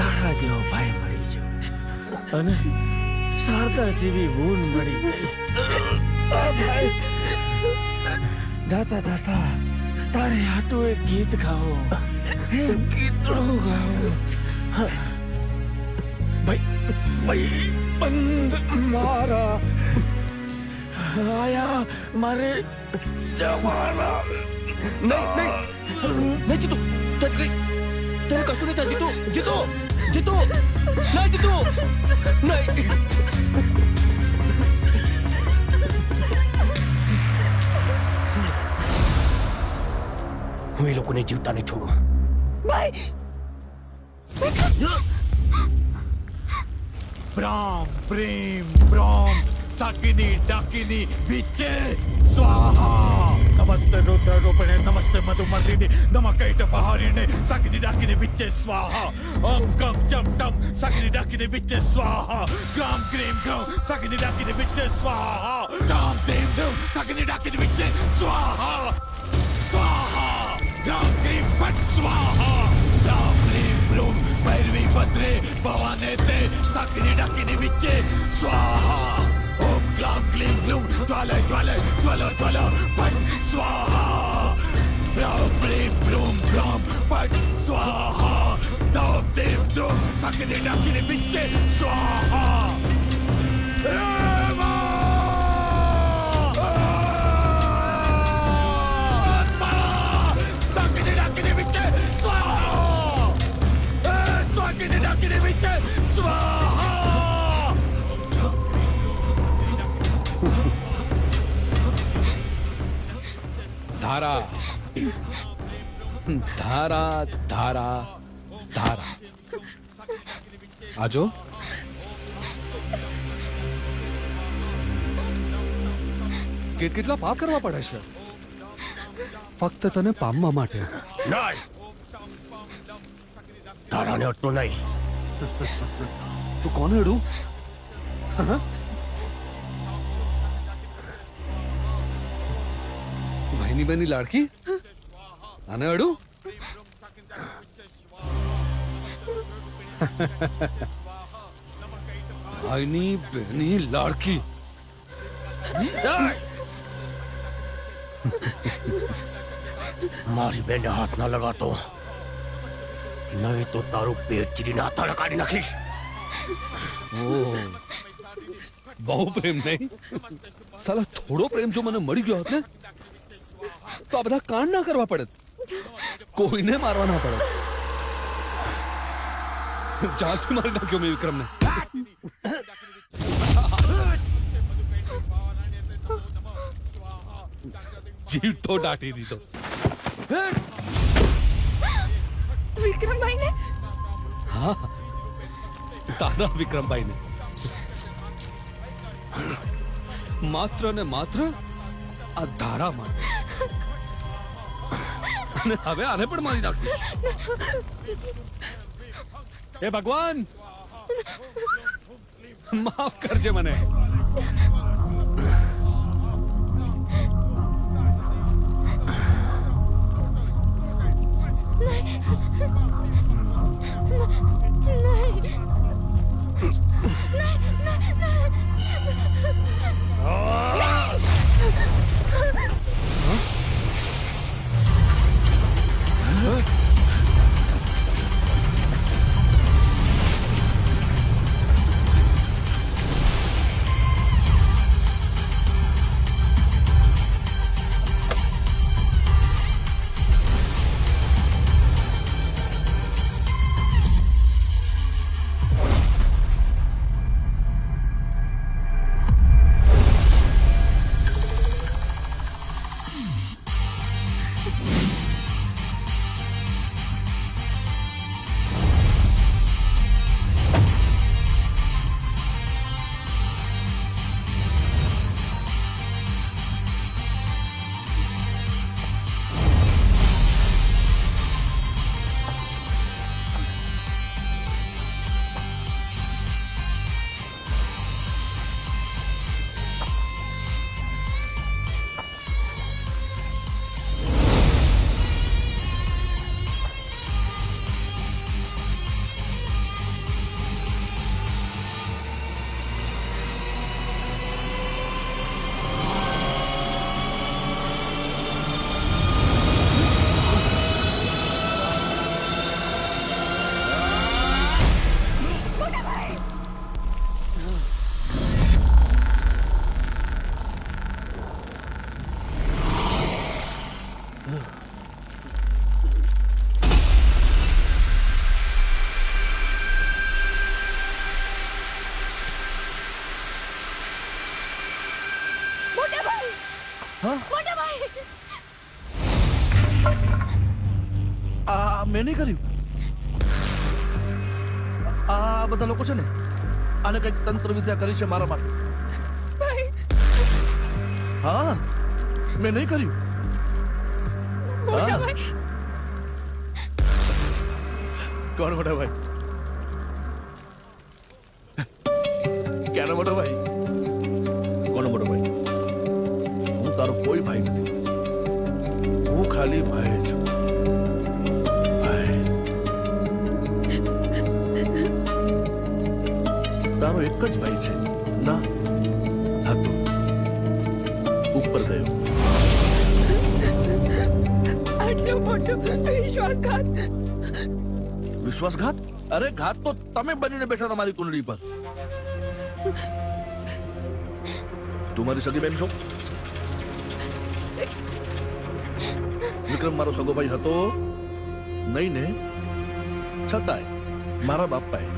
તારા જેવો ભાઈ મળી ગયો અને શારદા જેવી બૂન મળી ગઈ. જાતા જાતા તારે હાટું એક ગીત ગાવો, ગીતડું ગાવો. ભાઈ બંધ મારા આયા મારે જવાના. નહીં જીતુ, તને કશું નહીં થાય. જીતુ, જીતુ, જીતુ, નહીં જીતુ, નહીં. હું એ લોકોને જીવતા નહીં છોડું. પ્રામ પ્રેમ પ્રોમ સાકિની ડાકિની વિચે સ્વાહા. નમસ્તે રુદ્ર રૂપિણે, નમસ્તે મધુમર્દિની, નમઃ કૈટ બહારિણે, સાકિની ડાકિની વિચે સ્વાહા. ઓમ ગમ જમ ટમ સાકિની ડાકિની વિચે સ્વાહા. ગ્રામ ક્રીમ ગ્રમ સાકિની ડાકિની વિચે સ્વાહા. ધામ ધીમ ધૂમ સાકિની ડાકિની વિચે સ્વાહા. સ્વાહા. ગ્રામ ક્રીમ પટ સ્વાહા. રામ ક્રીમ બ્લૂમ ભૈરવી ભદ્રે ભવાને તે સાકિની ડાકિની વિચે સ્વાહા. ઓમ ગ્લામ ક્લીમ ગ્લૂમ જ્વાલે જ્વાલે જ્વલો જ્વલો પટ સ્વાહા. રામ ક્લીમ બ્લૂમ ગ્લામ પટ સ્વાહા. ધામ ધીમ ધૂમ સાકિની ડાકિની વિચે સ્વાહા. ધારા ધારા ધારા ધારા. આજો કેટલા પાપ કરવા પડે છે ફક્ત તને પામવા માટે. તારાને આટલું નહીં. તું કોને અડું? ભાઈની બેની લાડકી આને અડું? ભાઈની બહેની લાડકી. મારી બેનને હાથ ના લગાતો, નહીં તો તારું પેટ ચીરીને આતાળે કાઢી નાખીશ. બહુ પ્રેમ નહીં? સાલા થોડો પ્રેમ જો મને મળી ગયો હોત ને તો આ બધા કાંડ ના કરવા પડત, કોઈને મારવા ના પડત. જાનથી મારી નાખ્યો મેં વિક્રમને. જીવ તો દાટી દીધો. વિક્રમભાઈ ને? હા, તારા વિક્રમભાઈ ને. માત્ર ને માત્ર આ ધારા માટે. અને હવે આને પણ મારી નાખીશ. હે ભગવાન, માફ કરજે મને. મેં નહીં કર્યું. આ બધા લોકો છે ને આને કઈક તંત્ર વિદ્યા કરી છે મારા માટે. હા, મેં નહીં કર્યું. કોણ મોટા ભાઈ? ક્યાંનો મોટો ભાઈ? કોનો મોટો ભાઈ? હું તારો કોઈ ભાઈ નથી, હું ખાલી ભાઈ છું. તારો એક જ ભાઈ છે ના? હતો, ઉપર ગયો. આટલો મોટો વિશ્વાસઘાત! વિશ્વાસઘાત? અરે ઘાત તો તમે બનીને બેઠા તમારી કુંડળી પર. તું મારી સગી બેન છો? વિક્રમ મારો સગો ભાઈ હતો નહીં ને? છતાંય મારા બાપાએ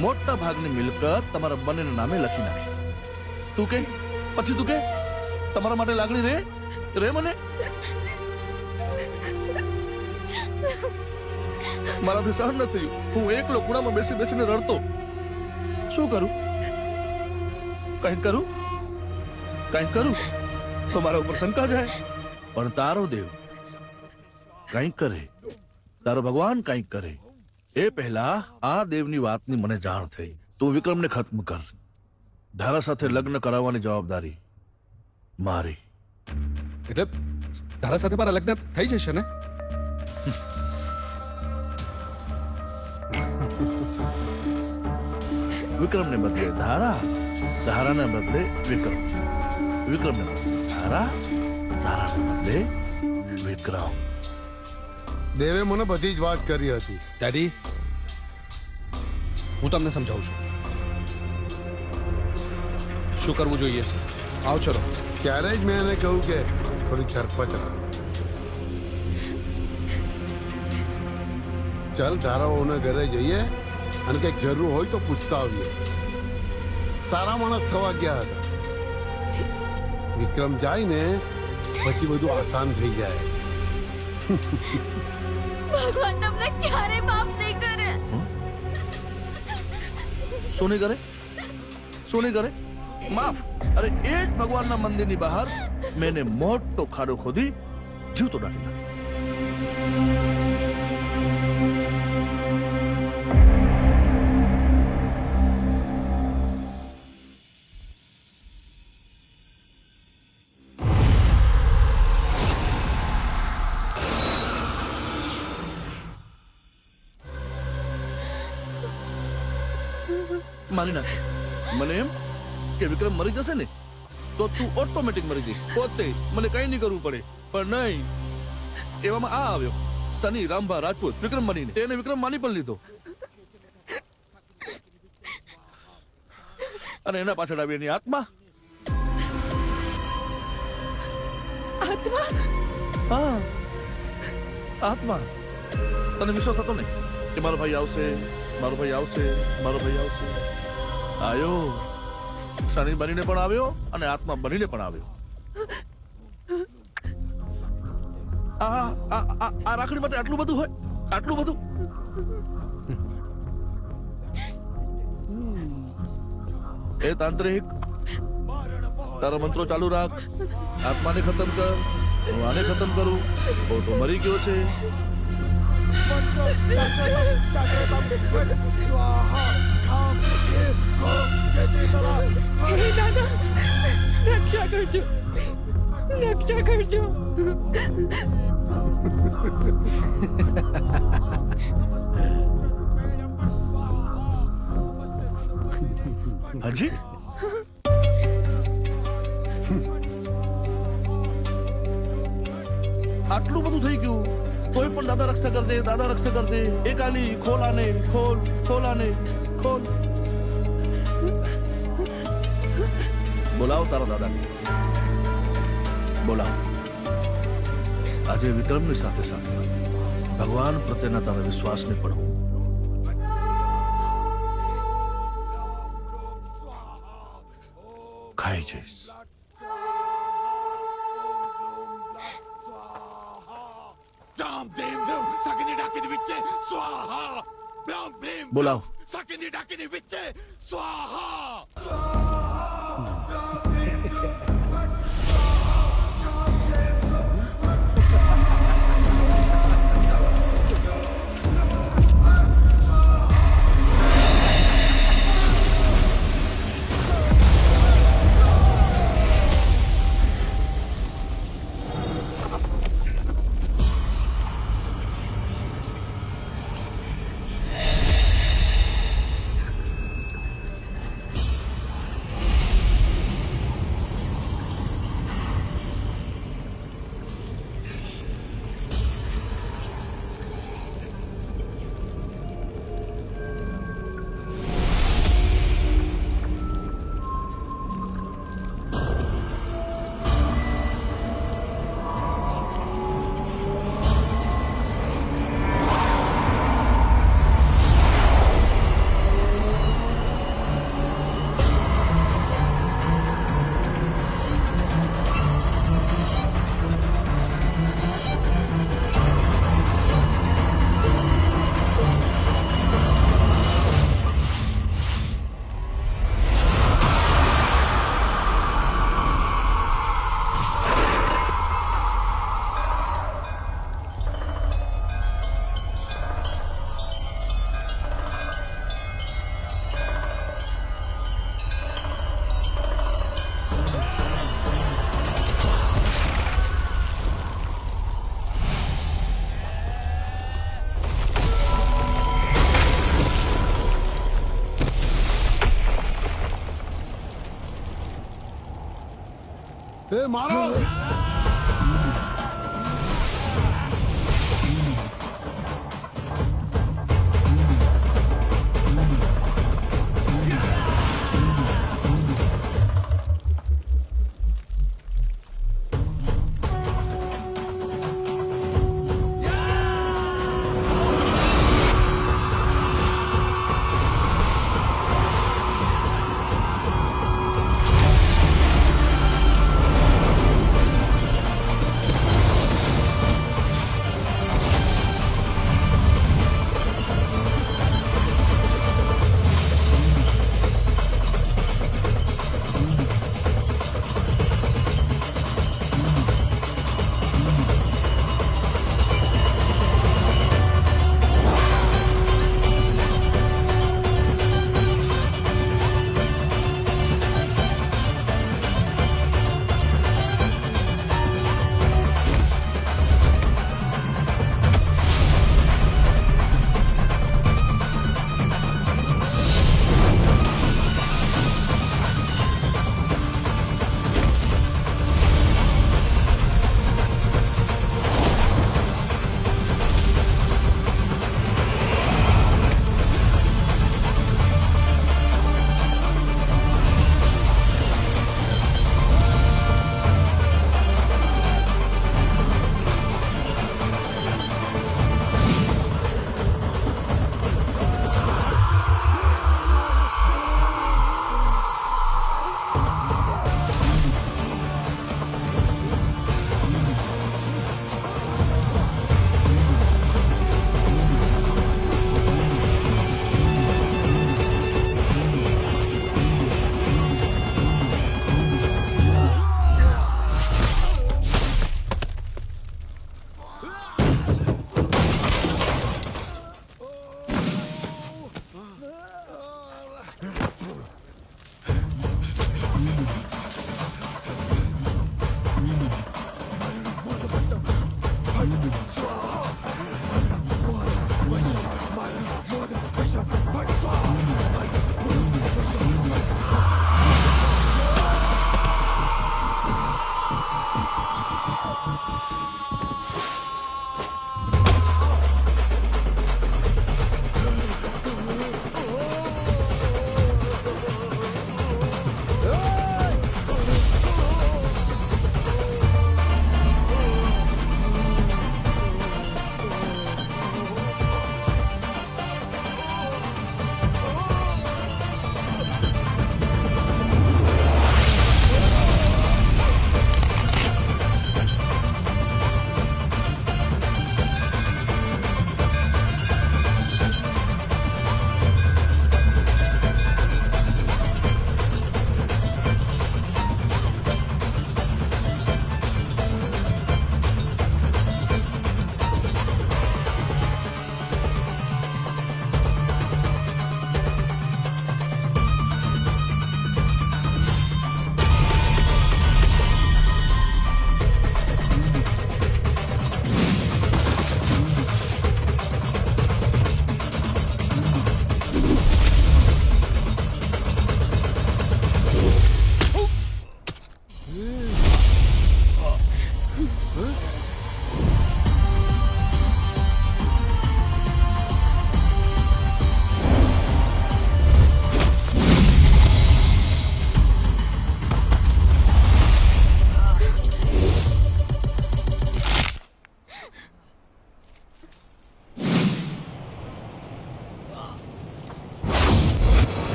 મોટા ભાગની મિલકત તમારા બંનેના નામે લખી નાખી. તું કે પછી તું કે તમારા માટે લાગણી રે મને? મારાથી સહન ન થયું. હું એકલો ખૂણામાં બેસીને રડતો. શું કરું? કંઈક કરું તો મારા ઉપર શંકા જાય. પણ તારો દેવ કંઈક કરે, તારો ભગવાન કંઈક કરે એ પહેલા આ દેવની વાતની મને જાણ થઈ. તું વિક્રમને ખત્મ કર. ધારા સાથે લગ્ન કરાવવાની જવાબદારી મારી. એટલે ધારા સાથે મારા લગ્ન થઈ જશે ને? વિક્રમને બદલે ધારા, ધારાને બદલે વિક્રમ, વિક્રમને બદલે ધારા, ધારાને બદલે વિક્રમ. દેવે મને બધી જ વાત કરી હતી. ડેડી, હું તમને સમજાવું છું શું કરવું જોઈએ. આવો ચલો. ત્યારે જ મેં એને કહ્યું કે થોડી ઝરપટ રાખ. ચાલ ધારાઓના ઘરે જઈએ અને કંઈક જરૂર હોય તો પૂછતા આવીએ. સારા માણસ થવા ગયા હતા. વિક્રમ જાય ને પછી બધું આસાન થઈ જાય. ભગવાન તમને ક્યારે માફ નહીં કરે. શું નહીં કરે? શું નહીં કરે? માફ? અરે એ જ ભગવાનના મંદિરની બહાર મેં એને મોટો ખાડો ખોદી જીવતો દાટી નાખ્યો. મારી નાખ. મને એમ કે વિક્રમ મરી જશે ને તો તું ઓટોમેટિક મરી જઈશ પોતે, મને કઈ નહીં કરવું પડે. પણ નહીં, એવામાં આ આવ્યો સની રામભા રાજપૂત વિક્રમ બનીને. તેને વિક્રમ માની પણ લીધો અને એના પાછળ આવી એની આત્મા. આત્મા? હા, આત્મા. તને વિશ્વાસ હતો ને કે મારો ભાઈ આવશે, મારો ભાઈ આવશે, મારો ભાઈ આવશે? આયો, શનિ બનીને પણ આવ્યો અને આત્મા બનીને પણ આવ્યો. આ રાખડી માટે આટલું બધું હોય? આટલું બધું? એ તાંત્રિક, તારા મંત્રો ચાલુ રાખ. આત્માને ખતમ કર, હું આને ખતમ કરું. ઓ તો મરી ગયો છે. હે દાદા, રક્ષા કરજો, રક્ષા કરજો. હાજી, આટલું બધું થઈ ગયું તોય પણ દાદા રક્ષા કર દે, દાદા રક્ષા કર દે. એ કાલી ખોલ આને, ખોલ, ખોલ આને, ખોલ. બોલાવ તારા દાદાને, બોલાવ. આજે વિક્રમની સાથે સાથે ભગવાન પ્રત્યેના તારા વિશ્વાસને પણ હું ખાઈ જઈશ. બોલાવ. એ મારો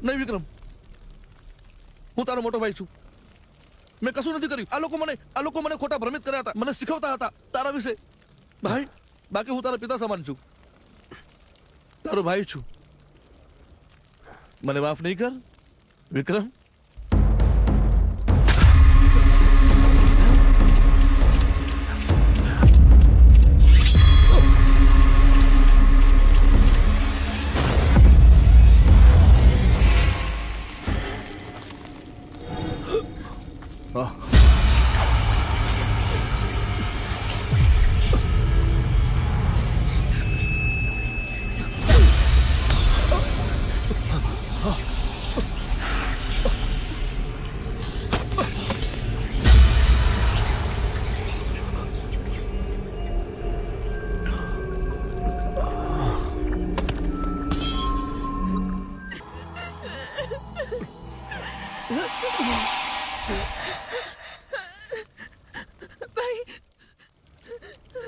નહીં વિક્રમ, હું તારો મોટો ભાઈ છું. મેં કશું નથી કર્યું. આ લોકો મને ખોટા ભ્રમિત કર્યા હતા, મને શીખવતા હતા તારા વિશે. ભાઈ, બાકી હું તારા પિતા સમાન છું, તારો ભાઈ છું. મને માફ નહીં કર વિક્રમ.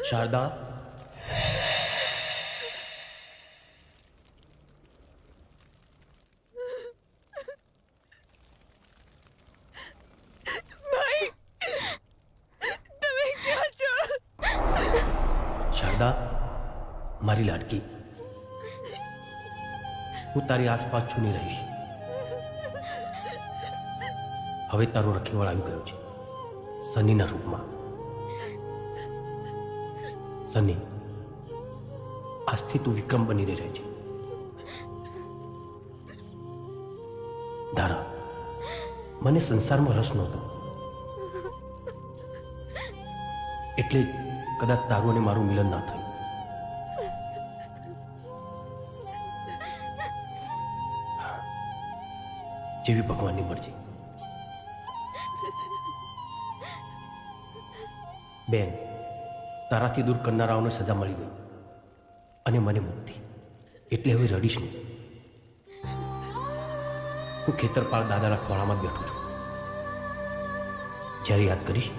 શારદા, શારદા, મારી લાડકી, હું તારી આસપાસ છુની રહીશ. હવે તારો રખેવાળ આવી ગયો છે સનીના રૂપમાં. સની, આજથી તું વિક્રમ બની રહે છે. ધારા, મને સંસારમાં રસ નહોતો, એટલે કદાચ તારું અને મારું મિલન ના થયું. જેવી ભગવાનની મરજી. બેન, તારાથી દૂર કરનારાઓને સજા મળી ગઈ અને મને મુક્તિ. એટલે હવે રડીશ નહીં. હું ખેતરપાળ દાદાના ખોળામાં જ બેઠો છું. જ્યારે યાદ કરીશ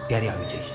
ત્યારે આવી જઈશ.